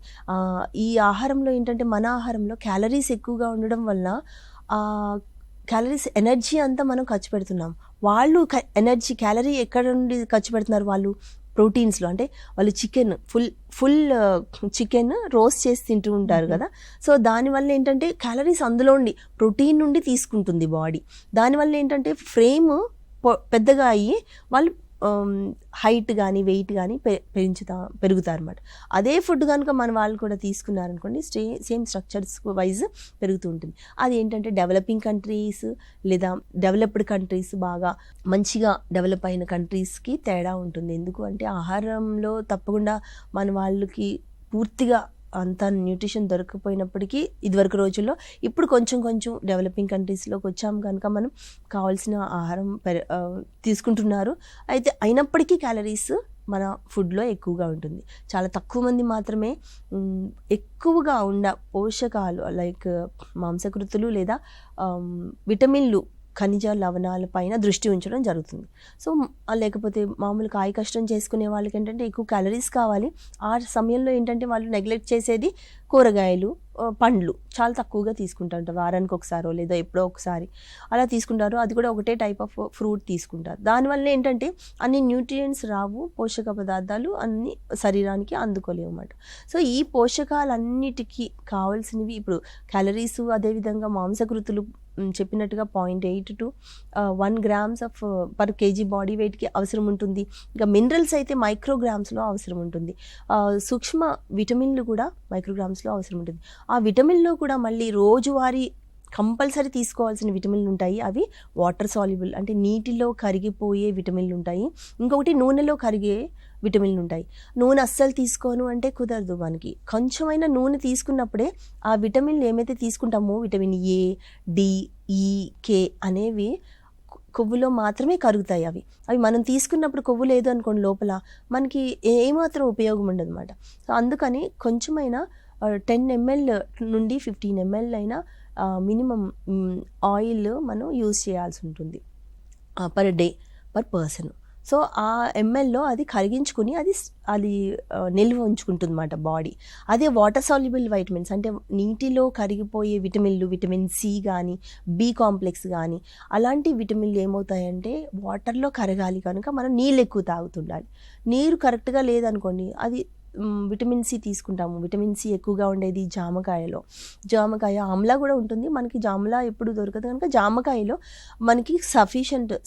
ఈ ఆహారంలో ఏంటంటే మన ఆహారంలో క్యాలరీస్ ఎక్కువగా ఉండడం వల్ల క్యాలరీస్, ఎనర్జీ అంతా మనం ఖర్చు పెడుతున్నాం. వాళ్ళు క్యాలరీ ఎక్కడ నుండి ఖర్చు పెడుతున్నారు? వాళ్ళు ప్రోటీన్స్లో, అంటే వాళ్ళు ఫుల్ చికెన్ రోస్ట్ చేసి తింటూ ఉంటారు కదా. సో దానివల్ల ఏంటంటే క్యాలరీస్ అందులో ప్రోటీన్ నుండి తీసుకుంటుంది బాడీ. దానివల్ల ఏంటంటే ఫ్రేమ్ పెద్దగా అయ్యి వాళ్ళు హైట్ కానీ వెయిట్ కానీ పెరుగుతారు అన్నమాట. అదే ఫుడ్ కనుక మన వాళ్ళు కూడా తీసుకున్నారనుకోండి, సేమ్ స్ట్రక్చర్స్ వైజ్ పెరుగుతూ ఉంటుంది. అది ఏంటంటే డెవలపింగ్ కంట్రీస్ లేదా డెవలప్డ్ కంట్రీస్, బాగా మంచిగా డెవలప్ అయిన కంట్రీస్కి తేడా ఉంటుంది. ఎందుకు అంటే ఆహారంలో తప్పకుండా మన వాళ్ళకి పూర్తిగా అంత న్యూట్రిషన్ దొరకపోయినప్పటికీ ఇదివరకు రోజుల్లో, ఇప్పుడు కొంచెం డెవలపింగ్ కంట్రీస్లోకి వచ్చాము కనుక మనం కావాల్సిన ఆహారం తీసుకుంటున్నారు. అయితే అయినప్పటికీ క్యాలరీస్ మన ఫుడ్లో ఎక్కువగా ఉంటుంది. చాలా తక్కువ మంది మాత్రమే ఎక్కువగా ఉన్న పోషకాలు లైక్ మాంసకృతులు లేదా విటమిన్లు ఖనిజ లవణాల పైన దృష్టి ఉంచడం జరుగుతుంది. సో లేకపోతే మామూలు కాయ కష్టం చేసుకునే వాళ్ళకి ఏంటంటే ఎక్కువ క్యాలరీస్ కావాలి. ఆ సమయంలో ఏంటంటే వాళ్ళు నెగ్లెక్ట్ చేసేది కూరగాయలు, పండ్లు చాలా తక్కువగా తీసుకుంటారు. వారానికి ఒకసారో లేదా ఎప్పుడో ఒకసారి అలా తీసుకుంటారు. అది కూడా ఒకటే టైప్ ఆఫ్ ఫ్రూట్ తీసుకుంటారు. దానివల్ల ఏంటంటే అన్ని న్యూట్రియంట్స్ రావు, పోషక పదార్థాలు అన్ని శరీరానికి అందుకోలేవు అన్నమాట. సో ఈ పోషకాలన్నిటికీ కావాల్సినవి ఇప్పుడు క్యాలరీస్, అదేవిధంగా మాంసకృతులు చెప్పినట్టుగా 0.8 to 1 grams of per KG body వెయిట్కి అవసరం ఉంటుంది. ఇంకా మినరల్స్ అయితే మైక్రోగ్రామ్స్లో అవసరం ఉంటుంది. సూక్ష్మ విటమిన్లు కూడా మైక్రోగ్రామ్స్లో అవసరం ఉంటుంది. ఆ విటమిన్లో కూడా మళ్ళీ రోజువారీ కంపల్సరీ తీసుకోవాల్సిన విటమిన్లు ఉంటాయి. అవి వాటర్ సాల్యుబుల్ అంటే నీటిలో కరిగిపోయే విటమిన్లు ఉంటాయి. ఇంకొకటి నూనెలో కరిగే విటమిన్లు ఉంటాయి. నూనె అస్సలు తీసుకోను అంటే కుదరదు. మనకి కొంచెమైనా నూనె తీసుకున్నప్పుడే ఆ విటమిన్లు ఏమైతే తీసుకుంటామో విటమిన్ ఏ, డి, ఈ, కే అనేవి కొవ్వులో మాత్రమే కరుగుతాయి. అవి మనం తీసుకున్నప్పుడు కొవ్వు లేదు అనుకోండి లోపల మనకి ఏమాత్రం ఉపయోగం ఉండదు అన్నమాట. సో అందుకని కొంచెమైనా 10 ml నుండి 15 ml అయినా మినిమం ఆయిల్ మనం యూజ్ చేయాల్సి ఉంటుంది per day per person. So ఆ ఎంఎల్లో అది కరిగించుకుని అది నిల్వ ఉంచుకుంటుంది అన్నమాట బాడీ. అదే వాటర్ సాల్యుబుల్ వైటమిన్స్ అంటే నీటిలో కరిగిపోయే విటమిన్లు, విటమిన్ సి కానీ, బి కాంప్లెక్స్ కానీ అలాంటి విటమిన్లు ఏమవుతాయంటే వాటర్లో కరగాలి కనుక మనం నీళ్ళు ఎక్కువ తాగుతుండాలి. నీరు కరెక్ట్గా లేదనుకోండి అది విటమిన్ సి తీసుకుంటాము. విటమిన్ సి ఎక్కువగా ఉండేది జామకాయ ఆమ్లా కూడా ఉంటుంది. మనకి జామ్లా ఎప్పుడు దొరకదు కనుక జామకాయలో మనకి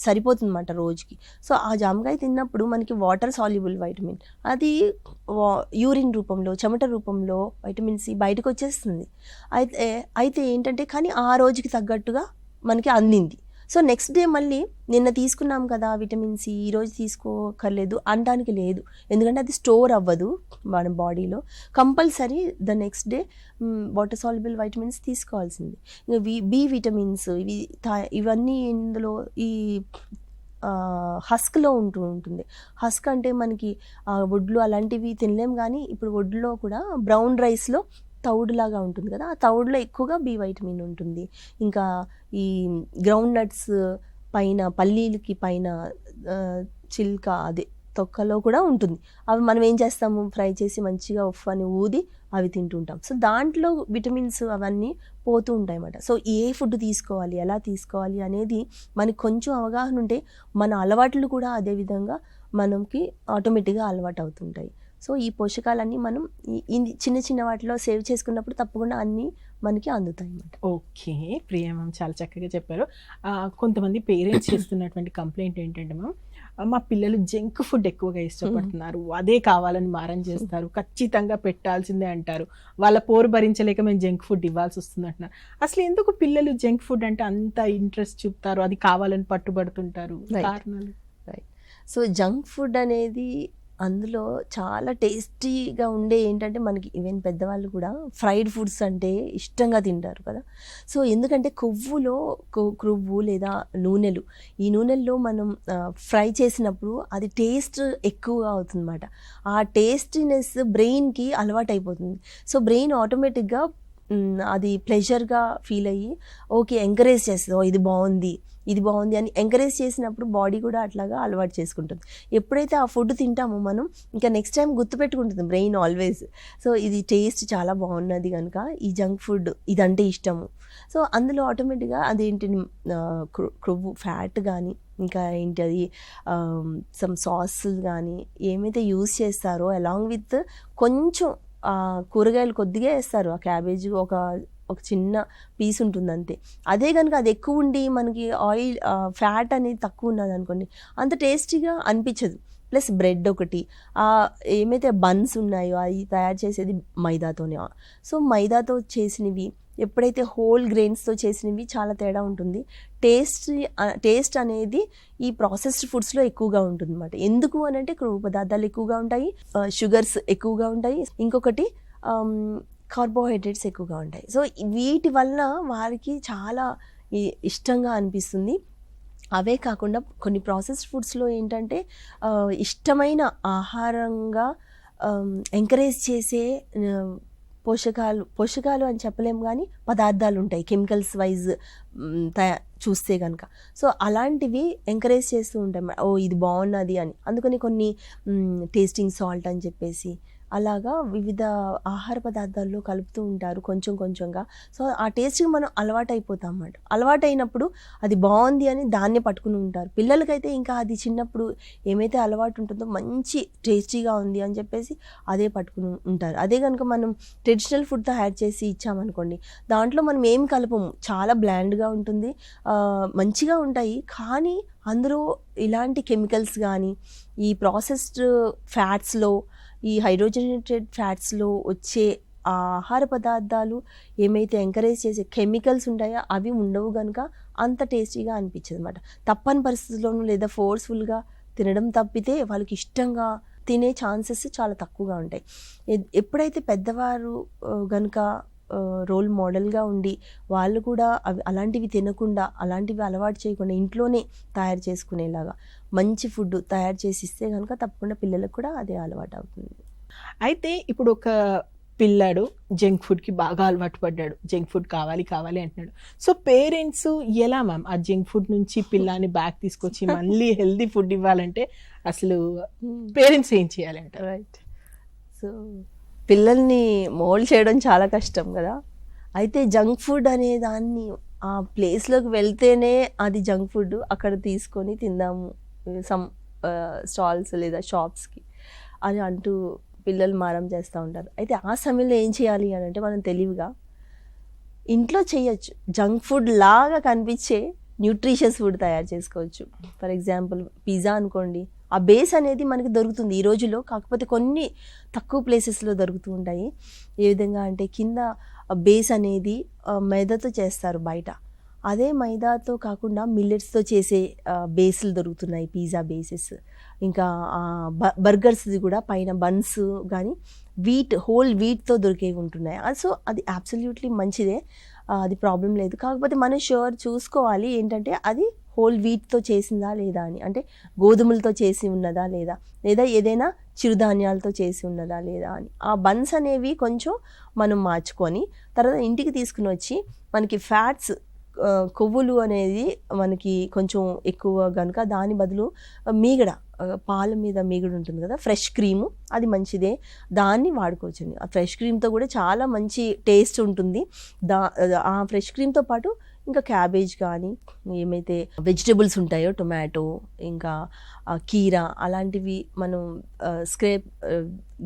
సరిపోతుంది అన్నమాట రోజుకి. సో ఆ జామకాయ తిన్నప్పుడు మనకి వాటర్ సాల్యుబుల్ వైటమిన్ అది యూరిన్ రూపంలో, చెమట రూపంలో వైటమిన్ సి బయటకు వచ్చేస్తుంది. అయితే ఏంటంటే కానీ ఆ రోజుకి తగ్గట్టుగా మనకి అందింది. సో నెక్స్ట్ డే మళ్ళీ నిన్న తీసుకున్నాం కదా విటమిన్ సి ఈరోజు తీసుకోకర్లేదు అనడానికి లేదు. ఎందుకంటే అది స్టోర్ అవ్వదు మన బాడీలో. Compulsory the next day water soluble vitamins తీసుకోవాల్సింది. ఇంకా బి విటమిన్స్ ఇవన్నీ ఇందులో ఈ హస్క్లో ఉంటుంది. హస్క్ అంటే మనకి వడ్లు అలాంటివి తినలేం, కానీ ఇప్పుడు వడ్లో కూడా బ్రౌన్ రైస్లో తౌడులాగా ఉంటుంది కదా, ఆ తౌడులో ఎక్కువగా బి వైటమిన్ ఉంటుంది. ఇంకా ఈ గ్రౌండ్ నట్స్ పైన, పల్లీలకి పైన చిల్క అదే తొక్కలో కూడా ఉంటుంది. అవి మనం ఏం చేస్తాము, ఫ్రై చేసి మంచిగా ఉఫ్ అని ఊది అవి తింటుంటాం. సో దాంట్లో విటమిన్స్ అవన్నీ పోతూ ఉంటాయి అన్నమాట. సో ఏ ఫుడ్ తీసుకోవాలి, ఎలా తీసుకోవాలి అనేది మనకి కొంచెం అవగాహన ఉంటే మన అలవాట్లు కూడా అదేవిధంగా మనకి ఆటోమేటిక్గా అలవాటు అవుతుంటాయి. సో ఈ పోషకాలన్నీ మనం చిన్న చిన్న వాటిలో సేవ్ చేసుకున్నప్పుడు తప్పకుండా అన్నీ మనకి అందుతాయి అన్నమాట. ఓకే ప్రియా మ్యామ్, చాలా చక్కగా చెప్పారు. కొంతమంది పేరెంట్స్ చేస్తున్నటువంటి కంప్లైంట్ ఏంటంటే మ్యామ్, మా పిల్లలు జంక్ ఫుడ్ ఎక్కువగా ఇష్టపడుతున్నారు, అదే కావాలని మారం చేస్తారు, ఖచ్చితంగా పెట్టాల్సిందే అంటారు, వాళ్ళ పోరు భరించలేక మేము జంక్ ఫుడ్ ఇవ్వాల్సి వస్తుంది అంటున్నారు. అసలు ఎందుకు పిల్లలు జంక్ ఫుడ్ అంటే అంత ఇంట్రెస్ట్ చూపుతారు, అది కావాలని పట్టుబడుతుంటారు, కారణాలు? రైట్. సో జంక్ ఫుడ్ అనేది అందులో చాలా టేస్టీగా ఉండే ఏంటంటే మనకి ఈవెన్ పెద్దవాళ్ళు కూడా ఫ్రైడ్ ఫుడ్స్ అంటే ఇష్టంగా తింటారు కదా. సో ఎందుకంటే కొవ్వు లేదా నూనెలు, ఈ నూనెల్లో మనం ఫ్రై చేసినప్పుడు అది టేస్ట్ ఎక్కువగా అవుతుందన్నమాట. ఆ టేస్టీనెస్ బ్రెయిన్కి అలవాటు అయిపోతుంది. సో బ్రెయిన్ ఆటోమేటిక్గా అది ప్లెజర్గా ఫీల్ అయ్యి ఓకే ఎంకరేజ్ చేస్తుంది, ఇది బాగుంది అని ఎంకరేజ్ చేసినప్పుడు బాడీ కూడా అట్లాగా అలవాటు చేసుకుంటుంది. ఎప్పుడైతే ఆ ఫుడ్ తింటామో మనం ఇంకా నెక్స్ట్ టైం గుర్తుపెట్టుకుంటుంది బ్రెయిన్ ఆల్వేస్. సో ఇది టేస్ట్ చాలా బాగున్నది కనుక ఈ జంక్ ఫుడ్ ఇదంటే ఇష్టము. సో అందులో ఆటోమేటిక్గా అదేంటి క్రొవ్వు ఫ్యాట్ కానీ ఇంకా ఏంటి అది సమ్ సాసులు కానీ ఏమైతే యూజ్ చేస్తారో అలాంగ్ విత్ కొంచెం కూరగాయలు కొద్దిగా వేస్తారు. ఆ క్యాబేజీ ఒక చిన్న పీస్ ఉంటుంది అంతే. అదే కనుక అది ఎక్కువ ఉండి మనకి ఆయిల్ ఫ్యాట్ అనేది తక్కువ ఉన్నది అనుకోండి అంత టేస్టీగా అనిపించదు. ప్లస్ బ్రెడ్ ఒకటి, ఏమైతే బన్స్ ఉన్నాయో అది తయారు చేసేది మైదాతోనే. సో మైదాతో చేసినవి ఎప్పుడైతే హోల్ గ్రెయిన్స్తో చేసినవి చాలా తేడా ఉంటుంది. టేస్ట్ అనేది ఈ ప్రాసెస్డ్ ఫుడ్స్లో ఎక్కువగా ఉంటుంది అన్నమాట. ఎందుకు అని అంటే క్రొవ్వు పదార్థాలు ఎక్కువగా ఉంటాయి, షుగర్స్ ఎక్కువగా ఉంటాయి, ఇంకొకటి కార్బోహైడ్రేట్స్ ఎక్కువగా ఉంటాయి. సో వీటి వలన వారికి చాలా ఇష్టంగా అనిపిస్తుంది. అవే కాకుండా కొన్ని ప్రాసెస్డ్ ఫుడ్స్లో ఏంటంటే ఇష్టమైన ఆహారంగా ఎంకరేజ్ చేసే పోషకాలు అని చెప్పలేము కానీ పదార్థాలు ఉంటాయి, కెమికల్స్ వైజ్ చూస్తే కనుక. సో అలాంటివి ఎంకరేజ్ చేస్తూ ఉంటాం, ఓ ఇది బాగున్నది అని. అందుకని కొన్ని టేస్టింగ్ సాల్ట్ అని చెప్పేసి అలాగా వివిధ ఆహార పదార్థాల్లో కలుపుతూ ఉంటారు కొంచెం కొంచెంగా. సో ఆ టేస్ట్కి మనం అలవాటు అయిపోతాం అన్నమాట. అలవాటు అయినప్పుడు అది బాగుంది అని దాన్నే పట్టుకుని ఉంటారు. పిల్లలకైతే ఇంకా అది చిన్నప్పుడు ఏమైతే అలవాటు ఉంటుందో మంచి టేస్టీగా ఉంది అని చెప్పేసి అదే పట్టుకుని ఉంటారు. అదే కనుక మనం ట్రెడిషనల్ ఫుడ్తో యాడ్ చేసి ఇచ్చామనుకోండి, దాంట్లో మనం ఏం కలపము, చాలా బ్లాండ్గా ఉంటుంది, మంచిగా ఉంటాయి. కానీ అందులో ఇలాంటి కెమికల్స్ కానీ ఈ ప్రాసెస్డ్ ఫ్యాట్స్లో, ఈ హైడ్రోజనేటెడ్ ఫ్యాట్స్లో వచ్చే ఆహార పదార్థాలు ఏమైతే ఎంకరేజ్ చేసే కెమికల్స్ ఉంటాయో అవి ఉండవు కనుక అంత టేస్టీగా అనిపించదు అనమాట. తప్పని పరిస్థితుల్లోనూ లేదా ఫోర్స్ఫుల్గా తినడం తప్పితే వాళ్ళకి ఇష్టంగా తినే ఛాన్సెస్ చాలా తక్కువగా ఉంటాయి. ఎప్పుడైతే పెద్దవారు కనుక రోల్ మోడల్గా ఉండి వాళ్ళు కూడా అవి అలాంటివి తినకుండా, అలాంటివి అలవాటు చేయకుండా ఇంట్లోనే తయారు చేసుకునేలాగా మంచి ఫుడ్ తయారు చేసి ఇస్తే కనుక తప్పకుండా పిల్లలకు కూడా అదే అలవాటు అవుతుంది. అయితే ఇప్పుడు ఒక పిల్లాడు జంక్ ఫుడ్కి బాగా అలవాటు పడ్డాడు, జంక్ ఫుడ్ కావాలి కావాలి అంటున్నాడు. సో పేరెంట్స్ ఎలా మ్యామ్ ఆ జంక్ ఫుడ్ నుంచి పిల్లాన్ని బ్యాక్ తీసుకొచ్చి మళ్ళీ హెల్దీ ఫుడ్ ఇవ్వాలంటే అసలు పేరెంట్స్ ఏం చేయాలంట? రైట్. సో పిల్లల్ని మోల్డ్ చేయడం చాలా కష్టం కదా. అయితే జంక్ ఫుడ్ అనే దాన్ని ఆ ప్లేస్లోకి వెళ్తేనే అది జంక్ ఫుడ్, అక్కడ తీసుకొని తిందాము సమ్ స్టాల్స్ లేదా షాప్స్కి అని అంటూ పిల్లలు మారం చేస్తూ ఉంటారు. అయితే ఆ సమయంలో ఏం చేయాలి అని అంటే మనం తెలివిగా ఇంట్లో చేయొచ్చు. జంక్ ఫుడ్ లాగా కనిపించే న్యూట్రిషియస్ ఫుడ్ తయారు చేసుకోవచ్చు. ఫర్ ఎగ్జాంపుల్ పిజ్జా అనుకోండి, ఆ బేస్ అనేది మనకి దొరుకుతుంది ఈ రోజులో, కాకపోతే కొన్ని తక్కువ ప్లేసెస్లో దొరుకుతూ ఉంటాయి. ఏ విధంగా అంటే కింద బేస్ అనేది మైదాతో చేస్తారు బయట, అదే మైదాతో కాకుండా మిల్లెట్స్తో చేసే బేస్లు దొరుకుతున్నాయి, పిజ్జా బేసెస్. ఇంకా బర్గర్స్ది కూడా పైన బన్స్ కానీ హోల్ వీట్తో దొరికేవి ఉంటున్నాయి. సో అది అబ్సల్యూట్లీ మంచిదే, అది ప్రాబ్లం లేదు. కాకపోతే మనం చూసుకోవాలి ఏంటంటే అది హోల్ వీట్తో చేసిందా లేదా అని, అంటే గోధుమలతో చేసి ఉన్నదా లేదా, లేదా ఏదైనా చిరుధాన్యాలతో చేసి ఉన్నదా లేదా అని. ఆ బన్స్ అనేవి కొంచెం మనం మార్చుకొని తర్వాత ఇంటికి తీసుకుని వచ్చి మనకి ఫ్యాట్స్, కొవ్వులు అనేది మనకి కొంచెం ఎక్కువ కనుక దాని బదులు మీగడ, పాల మీద మీగడ ఉంటుంది కదా, ఫ్రెష్ క్రీము, అది మంచిదే, దాన్ని వాడుకోవచ్చండి. ఆ ఫ్రెష్ క్రీమ్తో కూడా చాలా మంచి టేస్ట్ ఉంటుంది. ఆ ఫ్రెష్ క్రీమ్తో పాటు ఇంకా క్యాబేజ్ కానీ ఏమైతే వెజిటబుల్స్ ఉంటాయో టొమాటో ఇంకా కీరా అలాంటివి మనం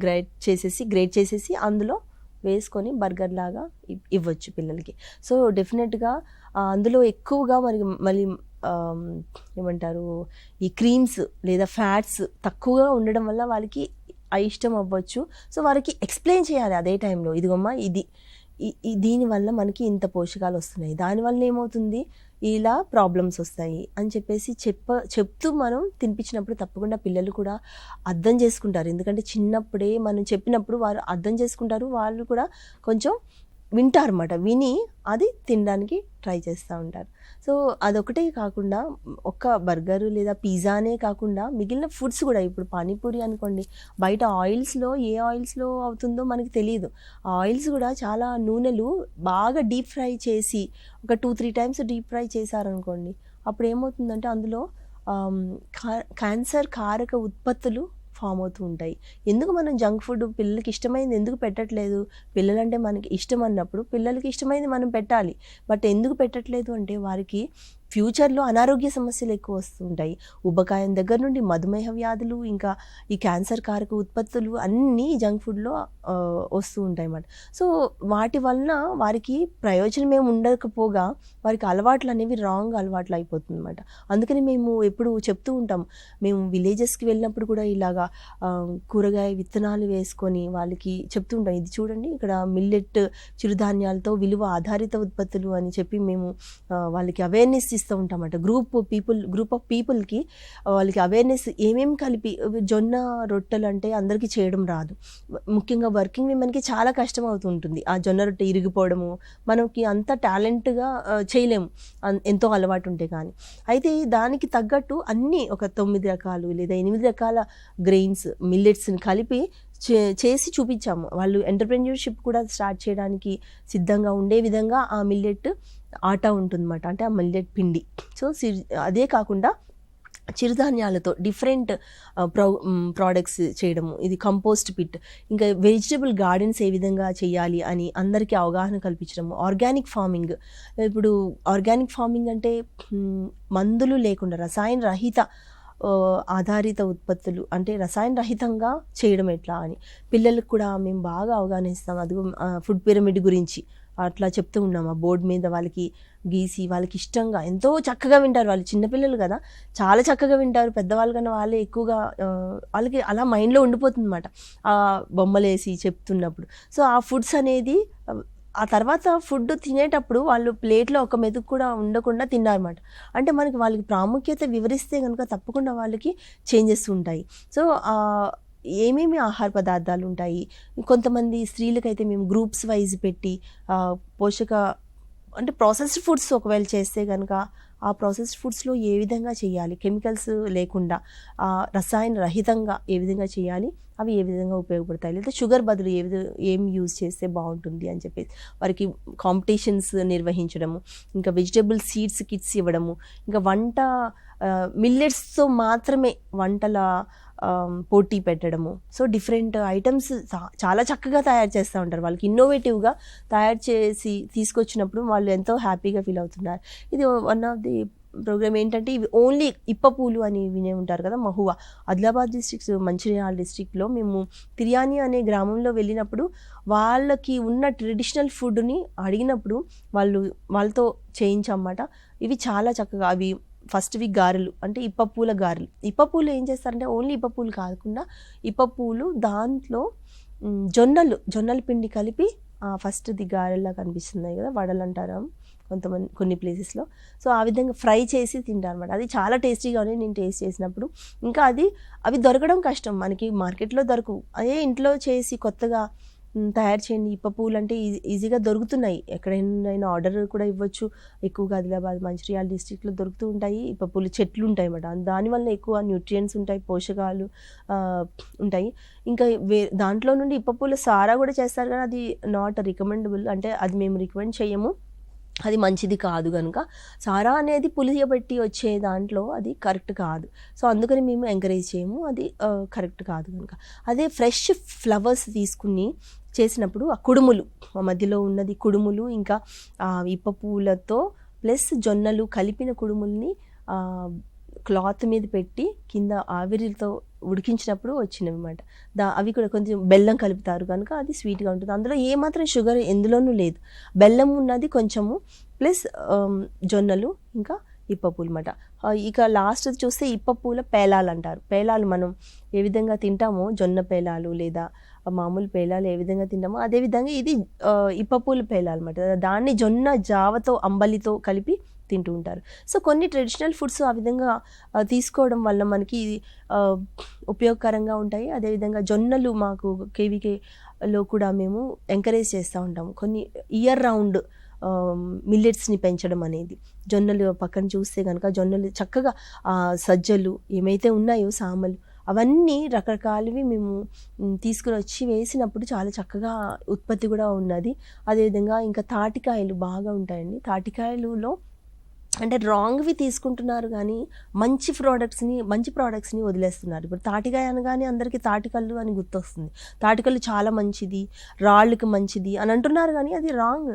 గ్రేట్ చేసేసి అందులో వేసుకొని బర్గర్ లాగా ఇవ్వచ్చు పిల్లలకి. సో డెఫినెట్గా అందులో ఎక్కువగా మళ్ళీ ఏమంటారు ఈ క్రీమ్స్ లేదా ఫ్యాట్స్ తక్కువగా ఉండడం వల్ల వాళ్ళకి ఇష్టం అవ్వచ్చు. సో వారికి ఎక్స్ప్లెయిన్ చేయాలి అదే టైంలో, ఇదిగమ్మా ఇది దీనివల్ల మనకి ఇంత పోషకాలు వస్తున్నాయి, దానివల్ల ఏమవుతుంది ఇలా ప్రాబ్లమ్స్ వస్తాయి అని చెప్పేసి చెప్తూ మనం తినిపించినప్పుడు తప్పకుండా పిల్లలు కూడా అర్థం చేసుకుంటారు. ఎందుకంటే చిన్నప్పుడే మనం చెప్పినప్పుడు వారు అర్థం చేసుకుంటారు, వాళ్ళు కూడా కొంచెం వింటారు అన్నమాట, విని అది తినడానికి ట్రై చేస్తూ ఉంటారు. సో అదొకటే కాకుండా ఒక్క బర్గర్ లేదా పిజ్జానే కాకుండా మిగిలిన ఫుడ్స్ కూడా, ఇప్పుడు పానీపూరి అనుకోండి, బయట ఆయిల్స్లో ఏ ఆయిల్స్లో అవుతుందో మనకి తెలియదు. ఆ ఆయిల్స్ కూడా చాలా నూనెలు బాగా డీప్ ఫ్రై చేసి ఒక 2-3 టైమ్స్ డీప్ ఫ్రై చేశారనుకోండి, అప్పుడు ఏమవుతుందంటే అందులో క్యాన్సర్ కారక ఉత్పత్తులు ఫామ్ అవుతూ ఉంటాయి. ఎందుకు మనం జంక్ ఫుడ్ పిల్లలకి ఇష్టమైంది ఎందుకు పెట్టట్లేదు? పిల్లలంటే మనకి ఇష్టం అన్నప్పుడు పిల్లలకి ఇష్టమైంది మనం పెట్టాలి. బట్ ఎందుకు పెట్టట్లేదు అంటే వారికి ఫ్యూచర్లో అనారోగ్య సమస్యలు ఎక్కువ వస్తుంటాయి. ఉబకాయం దగ్గర నుండి మధుమేహ వ్యాధులు, ఇంకా ఈ క్యాన్సర్ కారక ఉత్పత్తులు అన్నీ జంక్ ఫుడ్లో వస్తూ ఉంటాయి అన్నమాట. సో వాటి వలన వారికి ప్రయోజనం ఏమి ఉండకపోగా వారికి అలవాట్లు అనేవి రాంగ్ అలవాట్లు అయిపోతుంది అన్నమాట. అందుకని మేము ఎప్పుడు చెప్తూ ఉంటాం, మేము విలేజెస్కి వెళ్ళినప్పుడు కూడా ఇలాగా కూరగాయ విత్తనాలు వేసుకొని వాళ్ళకి చెప్తూ ఉంటాం, ఇది చూడండి ఇక్కడ మిల్లెట్ చిరుధాన్యాలతో విలువ ఆధారిత ఉత్పత్తులు అని చెప్పి మేము వాళ్ళకి అవేర్నెస్ ఇస్తూ ఉంటామట. గ్రూప్ ఆఫ్ పీపుల్కి వాళ్ళకి అవేర్నెస్ ఏమేమి కలిపి, జొన్న రొట్టెలు అంటే అందరికీ చేయడం రాదు, ముఖ్యంగా వర్కింగ్ విమెన్కి చాలా కష్టం అవుతుంటుంది. ఆ జొన్న రొట్టె ఇరిగిపోవడము, మనకి అంత టాలెంట్గా చేయలేము ఎంతో అలవాటు ఉంటే కానీ. అయితే దానికి తగ్గట్టు అన్నీ ఒక 9 రకాలు లేదా 8 రకాల గ్రెయిన్స్ మిల్లెట్స్ని కలిపి చేసి చూపించాము. వాళ్ళు ఎంటర్‌ప్రెన్యూర్‌షిప్ కూడా స్టార్ట్ చేయడానికి సిద్ధంగా ఉండే విధంగా ఆ మిల్లెట్ ఆటా ఉంటుందన్నమాట. అంటే ఆ మిల్లెట్ పిండి. సో అదే కాకుండా చిరుధాన్యాలతో డిఫరెంట్ ప్రోడక్ట్స్ చేయడము, ఇది కంపోస్ట్ పిట్, ఇంకా వెజిటబుల్ గార్డెన్స్ ఏ విధంగా చేయాలి అని అందరికీ అవగాహన కల్పించడము, ఆర్గానిక్ ఫార్మింగ్. ఇప్పుడు ఆర్గానిక్ ఫార్మింగ్ అంటే మందులు లేకుండా రసాయన రహిత ఆధారిత ఉత్పత్తులు, అంటే రసాయన రహితంగా చేయడం ఎట్లా అని పిల్లలకు కూడా మేము బాగా అవగాహన ఇస్తాం. అది ఫుడ్ పిరమిడ్ గురించి అట్లా చెప్తూ ఉన్నాం. ఆ బోర్డు మీద వాళ్ళకి గీసి వాళ్ళకి ఇష్టంగా ఎంతో చక్కగా వింటారు. వాళ్ళు చిన్నపిల్లలు కదా, చాలా చక్కగా వింటారు. పెద్దవాళ్ళ కన్నా వాళ్ళే ఎక్కువగా వాళ్ళకి అలా మైండ్లో ఉండిపోతుంది అనమాట ఆ బొమ్మలు వేసి చెప్తున్నప్పుడు. సో ఆ ఫుడ్స్ అనేది ఆ తర్వాత ఫుడ్ తినేటప్పుడు వాళ్ళు ప్లేట్లో ఒక మెతుకు కూడా ఉండకుండా తిన్నారన్నమాట. అంటే మనకి వాళ్ళకి ప్రాముఖ్యత వివరిస్తే కనుక తప్పకుండా వాళ్ళకి చేంజెస్ ఉంటాయి. సో ఏమేమి ఆహార పదార్థాలు ఉంటాయి, కొంతమంది స్త్రీలకైతే మేము గ్రూప్స్ వైజ్ పెట్టి పోషక అంటే ప్రాసెస్డ్ ఫుడ్స్ ఒకవేళ చేస్తే కనుక ఆ ప్రాసెస్డ్ ఫుడ్స్లో ఏ విధంగా చేయాలి, కెమికల్స్ లేకుండా రసాయన రహితంగా ఏ విధంగా చేయాలి, అవి ఏ విధంగా ఉపయోగపడతాయి, లేదా షుగర్ బదులు ఏం యూజ్ చేస్తే బాగుంటుంది అని చెప్పేసి వారికి కాంపిటీషన్స్ నిర్వహించడము, ఇంకా వెజిటబుల్ సీడ్స్ కిట్స్ ఇవ్వడము, ఇంకా వంట మిల్లెట్స్తో మాత్రమే వంటల పోటీ పెట్టడము. సో డిఫరెంట్ ఐటమ్స్ చాలా చక్కగా తయారు చేస్తూ ఉంటారు. వాళ్ళకి ఇన్నోవేటివ్గా తయారు చేసి తీసుకొచ్చినప్పుడు వాళ్ళు ఎంతో హ్యాపీగా ఫీల్ అవుతున్నారు. ఇది వన్ ఆఫ్ ది ప్రోగ్రామ్ ఏంటంటే ఇవి ఓన్లీ ఇప్పపూలు అని వినే ఉంటారు కదా, మహువా. ఆదిలాబాద్ డిస్ట్రిక్ట్, మంచిర్యాల డిస్ట్రిక్ట్లో మేము తిర్యాని అనే గ్రామంలో వెళ్ళినప్పుడు వాళ్ళకి ఉన్న ట్రెడిషనల్ ఫుడ్ని అడిగినప్పుడు వాళ్ళతో చేయించన్నమాట. ఇవి చాలా చక్కగా, అవి ఫస్ట్ వీక్ గారెలు, అంటే ఇప్పపూల గారెలు. ఇప్పపూలు ఏం చేస్తారంటే ఓన్లీ ఇప్పపూలు కాకుండా ఇప్పపూలు దాంట్లో జొన్నల పిండి కలిపి ఫస్ట్ది గారెల్లా కనిపిస్తున్నాయి కదా, వడలు అంటారు కొన్ని ప్లేసెస్లో. సో ఆ విధంగా ఫ్రై చేసి తింటారు అనమాట. అది చాలా టేస్టీగా ఉంది నేను టేస్ట్ చేసినప్పుడు. ఇంకా అవి దొరకడం కష్టం, మనకి మార్కెట్లో దొరకవు. అదే ఇంట్లో చేసి కొత్తగా తయారు చేయండి. ఇప్పపూలు అంటే ఈజీగా దొరుకుతున్నాయి, ఎక్కడైనా ఆర్డర్ కూడా ఇవ్వచ్చు. ఎక్కువగా ఆదిలాబాద్, మంచిర్యాల డిస్ట్రిక్ట్లో దొరుకుతూ ఉంటాయి. ఇప్పపూలు చెట్లు ఉంటాయి అన్నమాట. దానివల్ల ఎక్కువ న్యూట్రియంట్స్ ఉంటాయి, పోషకాలు ఉంటాయి. ఇంకా దాంట్లో నుండి ఇప్పపూల సారా కూడా చేస్తారు, కానీ అది నాట్ రికమెండబుల్, అంటే అది మేము రికమెండ్ చేయము, అది మంచిది కాదు. కనుక సారా అనేది పులియబెట్టి వచ్చే దాంట్లో అది కరెక్ట్ కాదు. సో అందుకని మేము ఎంకరేజ్ చేయము, అది కరెక్ట్ కాదు. కనుక అదే ఫ్రెష్ ఫ్లవర్స్ తీసుకుని చేసినప్పుడు ఆ కుడుములు, మధ్యలో ఉన్నది కుడుములు, ఇంకా ఇప్పపూలతో ప్లస్ జొన్నలు కలిపిన కుడుముల్ని క్లాత్ మీద పెట్టి కింద ఆవిరితో ఉడికించినప్పుడు వచ్చినవి అన్నమాట. అవి కూడా కొంచెం బెల్లం కలుపుతారు కనుక అది స్వీట్గా ఉంటుంది. అందులో ఏమాత్రం షుగర్ ఎందులోనూ లేదు, బెల్లం ఉన్నది కొంచెము ప్లస్ జొన్నలు ఇంకా ఇప్పపూలు అన్నమాట. ఇక లాస్ట్ చూస్తే ఇప్పపూల పేలాలు అంటారు. పేలాలు మనం ఏ విధంగా తింటామో, జొన్న పేలాలు లేదా మామూలు పేలాలు ఏ విధంగా తింటామో అదేవిధంగా ఇది ఇప్పపూల పేలాలు అన్నమాట. దాన్ని జొన్న జావతో అంబలితో కలిపి తింటూ ఉంటారు. సో కొన్ని ట్రెడిషనల్ ఫుడ్స్ ఆ విధంగా తీసుకోవడం వల్ల మనకి ఉపయోగకరంగా ఉంటాయి. అదేవిధంగా జొన్నలు మాకు కేవీకేలో కూడా మేము ఎంకరేజ్ చేస్తూ ఉంటాము. కొన్ని ఇయర్ రౌండ్ మిల్లెట్స్ని పెంచడం అనేది. జొన్నలు పక్కన చూస్తే కనుక జొన్నలు చక్కగా సజ్జలు ఏమైతే ఉన్నాయో సామలు అవన్నీ రకరకాలవి మేము తీసుకుని వచ్చి వేసినప్పుడు చాలా చక్కగా ఉత్పత్తి కూడా ఉన్నది. అదేవిధంగా ఇంకా తాటికాయలు బాగా ఉంటాయండి. తాటికాయలులో అంటే రాంగ్వి తీసుకుంటున్నారు కానీ మంచి ప్రోడక్ట్స్ని వదిలేస్తున్నారు. ఇప్పుడు తాటికాయ అనగానే అందరికీ తాటికల్లు అని గుర్తొస్తుంది. తాటికల్లు చాలా మంచిది, రాళ్ళకి మంచిది అని అంటున్నారు కానీ అది రాంగ్.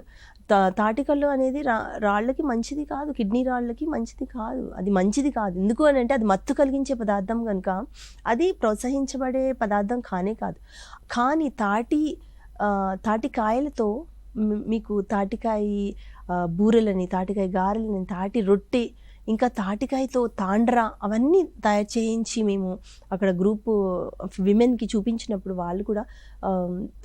తాటికల్లు అనేది రాళ్ళకి మంచిది కాదు, కిడ్నీ రాళ్ళకి మంచిది కాదు, అది మంచిది కాదు. ఎందుకు అని అంటే అది మత్తు కలిగించే పదార్థం కనుక అది ప్రోత్సహించబడే పదార్థం కానే కాదు. కానీ తాటికాయలతో మీకు తాటికాయ బూరెలని, తాటికాయ గారెలని, తాటి రొట్టె, ఇంకా తాటికాయతో తాండ్రా అవన్నీ తయారు చేయించి మేము అక్కడ గ్రూప్ విమెన్కి చూపించినప్పుడు వాళ్ళు కూడా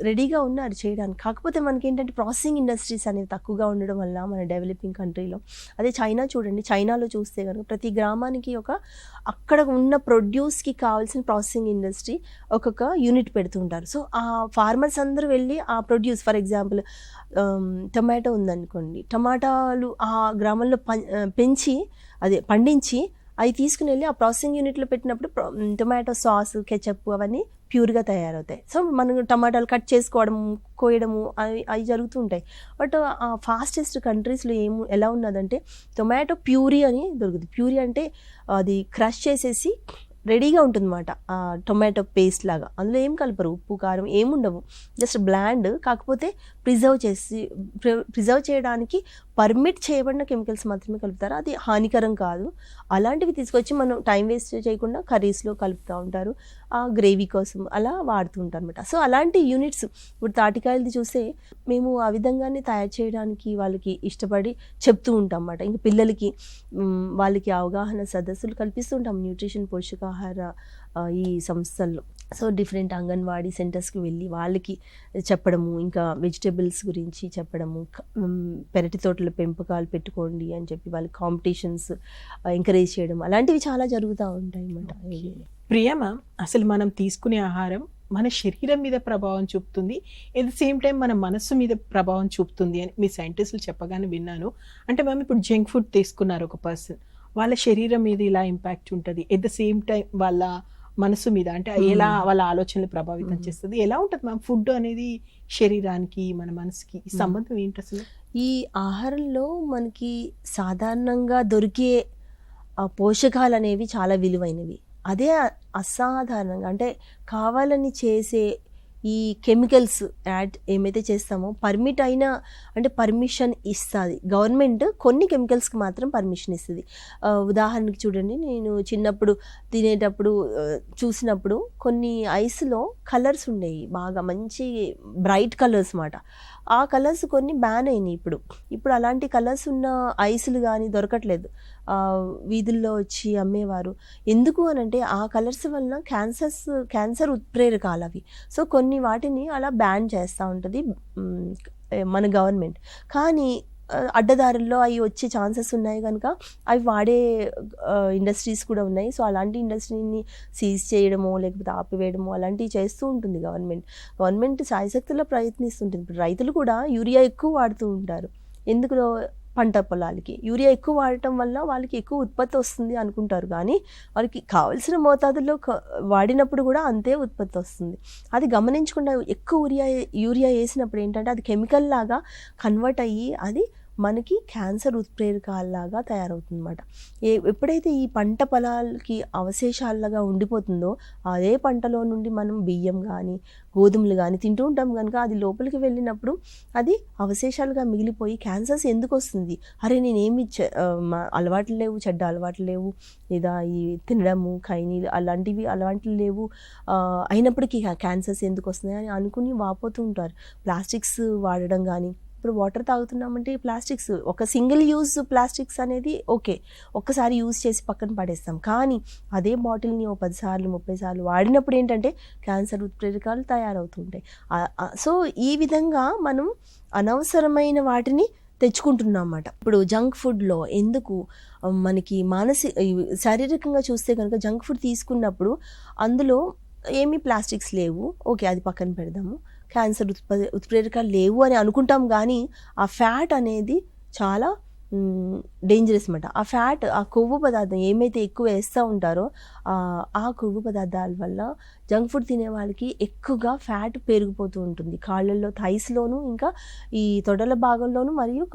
రెడీగా ఉన్నారు చేయడానికి. కాకపోతే మనకి ఏంటంటే ప్రాసెసింగ్ ఇండస్ట్రీస్ అనేవి తక్కువగా ఉండడం వల్ల మన డెవలపింగ్ కంట్రీలో, అదే చైనా చూడండి, చైనాలో చూస్తే కనుక ప్రతి గ్రామానికి అక్కడ ఉన్న ప్రొడ్యూస్కి కావాల్సిన ప్రాసెసింగ్ ఇండస్ట్రీ ఒక్కొక్క యూనిట్ పెడుతుంటారు. సో ఆ ఫార్మర్స్ అందరూ వెళ్ళి ఆ ప్రొడ్యూస్, ఫర్ ఎగ్జాంపుల్ టమాటో ఉందనుకోండి, టమాటాలు ఆ గ్రామంలో పండించి అవి తీసుకుని వెళ్ళి ఆ ప్రాసెసింగ్ యూనిట్లో పెట్టినప్పుడు టొమాటో సాస్, కెచప్ అవన్నీ ప్యూర్గా తయారవుతాయి. సో మనం టమాటాలు కట్ చేసుకోవడం, కోయడము అవి జరుగుతూ ఉంటాయి. బట్ ఆ ఫాస్టెస్ట్ కంట్రీస్లో ఎలా ఉన్నదంటే టొమాటో ప్యూరీ అని దొరుకుతుంది. ప్యూరీ అంటే అది క్రష్ చేసేసి రెడీగా ఉంటుందన్నమాట, టొమాటో పేస్ట్ లాగా. అందులో ఏం కలపరు, ఉప్పు కారం ఏముండవు, జస్ట్ బ్లాండ్. కాకపోతే ప్రిజర్వ్ చేయడానికి పర్మిట్ చేయబడిన కెమికల్స్ మాత్రమే కలుపుతారు. అది హానికరం కాదు. అలాంటివి తీసుకొచ్చి మనం టైం వేస్ట్ చేయకుండా కర్రీస్లో కలుపుతూ ఉంటారు, ఆ గ్రేవీ కోసం అలా వాడుతూ ఉంటారు అనమాట. సో అలాంటి యూనిట్స్ ఇప్పుడు తాటికాయలది చూస్తే మేము ఆ విధంగానే తయారు చేయడానికి వాళ్ళకి ఇష్టపడి చెప్తూ ఉంటాం అన్నమాట. ఇంకా పిల్లలకి వాళ్ళకి అవగాహన సదస్సులు కల్పిస్తూ ఉంటాం న్యూట్రిషన్ పోషకాహార ఈ సంస్థల్లో. సో డిఫరెంట్ అంగన్వాడీ సెంటర్స్కి వెళ్ళి వాళ్ళకి చెప్పడము, ఇంకా వెజిటేబుల్స్ గురించి చెప్పడము, పెరటి తోటల పెంపకాలు పెట్టుకోండి అని చెప్పి వాళ్ళకి కాంపిటీషన్స్ ఎంకరేజ్ చేయడం, అలాంటివి చాలా జరుగుతూ ఉంటాయి అన్నమాట. ప్రియా మ్యామ్, అసలు మనం తీసుకునే ఆహారం మన శరీరం మీద ప్రభావం చూపుతుంది, ఎట్ ద సేమ్ టైం మన మనస్సు మీద ప్రభావం చూపుతుంది అని మీ సైంటిస్టులు చెప్పగానే విన్నాను. అంటే మ్యామ్ ఇప్పుడు జంక్ ఫుడ్ తీసుకున్నారు ఒక పర్సన్, వాళ్ళ శరీరం మీద ఇలా ఇంపాక్ట్ ఉంటుంది, ఎట్ ద సేమ్ టైం వాళ్ళ మనసు మీద అంటే ఎలా వాళ్ళ ఆలోచనలు ప్రభావితం చేస్తుంది, ఎలా ఉంటుంది మ్యామ్ ఫుడ్ అనేది శరీరానికి మన మనసుకి ఈ సంబంధం ఏంటి అసలు? ఈ ఆహారంలో మనకి సాధారణంగా దొరికే పోషకాలు అనేవి చాలా విలువైనవి. అదే అసాధారణంగా అంటే కావాలని చేసే ఈ కెమికల్స్ యాడ్ ఏమైతే చేస్తామో పర్మిట్ అయినా అంటే పర్మిషన్ ఇస్తుంది గవర్నమెంట్, కొన్ని కెమికల్స్కి మాత్రం పర్మిషన్ ఇస్తుంది. ఉదాహరణకి చూడండి, నేను చిన్నప్పుడు తినేటప్పుడు చూసినప్పుడు కొన్ని ఐస్లో కలర్స్ ఉండేవి, బాగా మంచి బ్రైట్ కలర్స్ మాట. ఆ కలర్స్ కొన్ని బ్యాన్ అయినాయి. ఇప్పుడు అలాంటి కలర్స్ ఉన్న ఐస్లు కానీ దొరకట్లేదు. వీధుల్లో వచ్చి అమ్మేవారు. ఎందుకు అని అంటే ఆ కలర్స్ వలన క్యాన్సర్ ఉత్ప్రేరకాలు అవి. సో కొన్ని వాటిని అలా బ్యాన్ చేస్తూ ఉంటుంది మన గవర్నమెంట్. కానీ అడ్డదారుల్లో అవి వచ్చే ఛాన్సెస్ ఉన్నాయి కనుక అవి వాడే ఇండస్ట్రీస్ కూడా ఉన్నాయి. సో అలాంటి ఇండస్ట్రీని సీజ్ చేయడమో లేకపోతే ఆపివేయడమో అలాంటివి చేస్తూ ఉంటుంది గవర్నమెంట్ సాయశక్తిలో ప్రయత్నిస్తుంటుంది. ఇప్పుడు రైతులు కూడా యూరియా ఎక్కువ వాడుతూ ఉంటారు. ఎందుకు? పంట పొలాలకి యూరియా ఎక్కువ వాడటం వల్ల వాళ్ళకి ఎక్కువ ఉత్పత్తి వస్తుంది అనుకుంటారు, కానీ వాళ్ళకి కావాల్సిన మోతాదులో వాడినప్పుడు కూడా అంతే ఉత్పత్తి వస్తుంది. అది గమనించకుండా ఎక్కువ యూరియా వేసినప్పుడు ఏంటంటే అది కెమికల్ లాగా కన్వర్ట్ అయ్యి అది మనకి క్యాన్సర్ ఉత్ప్రేరకాలలాగా తయారవుతుందన్నమాట. ఎప్పుడైతే ఈ పంట పొలాలకి అవశేషాలలాగా ఉండిపోతుందో అదే పంటలో నుండి మనం బియ్యం కానీ గోధుమలు కానీ తింటూ ఉంటాం కనుక అది లోపలికి వెళ్ళినప్పుడు అది అవశేషాలుగా మిగిలిపోయి క్యాన్సర్స్ ఎందుకు వస్తుంది? అరే నేనేమి అలవాట్లు లేవు, చెడ్డ అలవాట్లు లేవు, లేదా ఈ తినడము ఖైనీలు అలాంటివి లేవు, అయినప్పటికీ క్యాన్సర్స్ ఎందుకు వస్తున్నాయి అని అనుకుని వాపోతూ ఉంటారు. ప్లాస్టిక్స్ వాడడం కానీ, ఇప్పుడు వాటర్ తాగుతున్నామంటే ప్లాస్టిక్స్, ఒక సింగిల్ యూజ్ ప్లాస్టిక్స్ అనేది ఓకే, ఒక్కసారి యూజ్ చేసి పక్కన పడేస్తాం. కానీ అదే బాటిల్ని 10 సార్లు 30 సార్లు వాడినప్పుడు ఏంటంటే క్యాన్సర్ ఉత్ప్రేరకాలు తయారవుతుంటాయి. సో ఈ విధంగా మనం అనవసరమైన వాటిని తెచ్చుకుంటున్నాం అన్నమాట. ఇప్పుడు జంక్ ఫుడ్లో ఎందుకు మనకి శారీరకంగా చూస్తే కనుక జంక్ ఫుడ్ తీసుకున్నప్పుడు అందులో ఏమీ ప్లాస్టిక్స్ లేవు, ఓకే అది పక్కన పెడదాము, క్యాన్సర్ ఉత్ప్రేరకాలు లేవు అని అనుకుంటాం. కానీ ఆ ఫ్యాట్ అనేది చాలా డేంజరస్ అన్నమాట. ఆ ఫ్యాట్, ఆ కొవ్వు పదార్థం ఏమైతే ఎక్కువ వేస్తూ ఉంటారో ఆ కొవ్వు పదార్థాల వల్ల జంక్ ఫుడ్ తినే వాళ్ళకి ఎక్కువగా ఫ్యాట్ పెరిగిపోతూ ఉంటుంది. కాళ్ళల్లో, థైస్లోను, ఇంకా ఈ తొడల భాగంలోను మరియు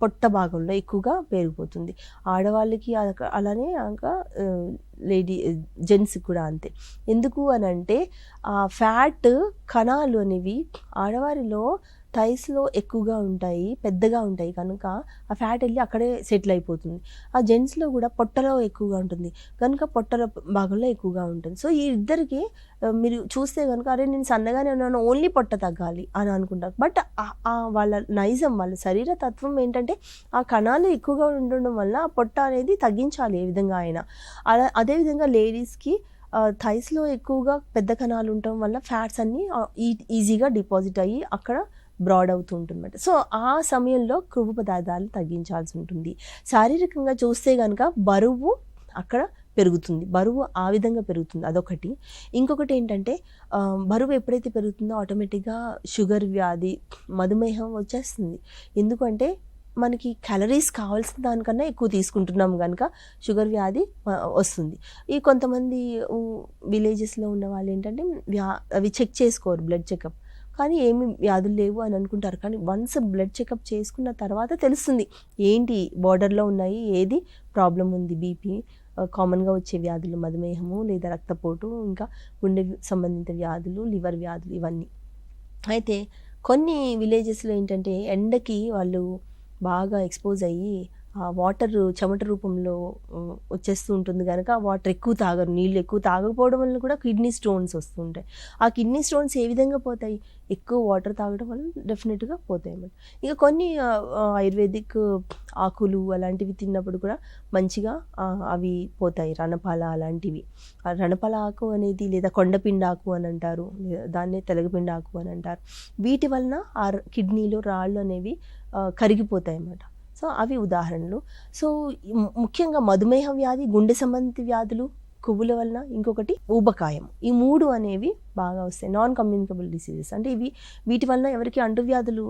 పొట్ట భాగంలో ఎక్కువగా పెరిగిపోతుంది. ఆడవాళ్ళకి అలానే ఇంకా జెంట్స్కి కూడా అంతే. ఎందుకు అని అంటే ఆ ఫ్యాట్ కణాలు అనేవి ఆడవారిలో థైస్లో ఎక్కువగా ఉంటాయి, పెద్దగా ఉంటాయి కనుక ఆ ఫ్యాట్ వెళ్ళి అక్కడే సెటిల్ అయిపోతుంది. ఆ జెంట్స్లో కూడా పొట్టలో ఎక్కువగా ఉంటుంది కనుక పొట్టల భాగంలో ఎక్కువగా ఉంటుంది. సో ఈ ఇద్దరికి మీరు చూస్తే కనుక అరే నేను సన్నగానే ఉన్నాను, ఓన్లీ పొట్ట తగ్గాలి అని అనుకుంటారు. బట్ వాళ్ళ నైజం, వాళ్ళ శరీర తత్వం ఏంటంటే ఆ కణాలు ఎక్కువగా ఉండడం వల్ల ఆ పొట్ట అనేది తగ్గించాలి ఏ విధంగా అయినా. అదేవిధంగా లేడీస్కి థైస్లో ఎక్కువగా పెద్ద కణాలు ఉండటం వల్ల ఫ్యాట్స్ అన్నీ ఈజీగా డిపాజిట్ అయ్యి అక్కడ బ్రాడ్ అవుతూ ఉంటుందన్నమాట. సో ఆ సమయంలో కొవ్వు పదార్థాలు తగ్గించాల్సి ఉంటుంది. శారీరకంగా చూస్తే కనుక బరువు అక్కడ పెరుగుతుంది, బరువు ఆ విధంగా పెరుగుతుంది, అదొకటి. ఇంకొకటి ఏంటంటే బరువు ఎప్పుడైతే పెరుగుతుందో ఆటోమేటిక్గా షుగర్ వ్యాధి, మధుమేహం వచ్చేస్తుంది. ఎందుకంటే మనకి క్యాలరీస్ కావాల్సిన దానికన్నా ఎక్కువ తీసుకుంటున్నాం కనుక షుగర్ వ్యాధి వస్తుంది. ఈ కొంతమంది విలేజెస్లో ఉన్న వాళ్ళు ఏంటంటే అవి చెక్ చేసుకోరు, బ్లడ్ చెకప్, కానీ ఏమి వ్యాధులు లేవు అని అనుకుంటారు. కానీ వన్స్ బ్లడ్ చెకప్ చేసుకున్న తర్వాత తెలుస్తుంది ఏంటి బార్డర్లో ఉన్నాయి, ఏది ప్రాబ్లం ఉంది. బీపీ, కామన్గా వచ్చే వ్యాధులు మధుమేహము లేదా రక్తపోటు, ఇంకా గుండె సంబంధిత వ్యాధులు, లివర్ వ్యాధులు, ఇవన్నీ. అయితే కొన్ని విలేజెస్లో ఏంటంటే ఎండకి వాళ్ళు బాగా ఎక్స్పోజ్ అయ్యి ఆ వాటర్ చెమట రూపంలో వచ్చేస్తూ ఉంటుంది కనుక ఆ వాటర్ ఎక్కువ తాగరు, నీళ్ళు ఎక్కువ తాగకపోవడం వల్ల కూడా కిడ్నీ స్టోన్స్ వస్తుంటాయి. ఆ కిడ్నీ స్టోన్స్ ఏ విధంగా పోతాయి? ఎక్కువ వాటర్ తాగడం వల్ల డెఫినెట్గా పోతాయి అన్నమాట. ఇక కొన్ని ఆయుర్వేదిక్ ఆకులు అలాంటివి తిన్నప్పుడు కూడా మంచిగా అవి పోతాయి, రణపాల అలాంటివి. ఆ రణపాల ఆకు అనేది లేదా కొండపిండి ఆకు అని అంటారు, దాన్నే తెలగపిండి ఆకు అని అంటారు. వీటి వలన ఆ కిడ్నీలో రాళ్ళు అనేవి కరిగిపోతాయి అన్నమాట. సో అవి ఉదాహరణలు. సో ముఖ్యంగా మధుమేహ వ్యాధి, గుండె సంబంధిత వ్యాధులు, కొవ్వుల వలన, ఇంకొకటి ఊబకాయం, ఈ 3 అనేవి బాగా వస్తాయి. నాన్ కమ్యూనికబుల్ డిసీజెస్ అంటే వీటి వలన ఎవరికి అంటువ్యాధులు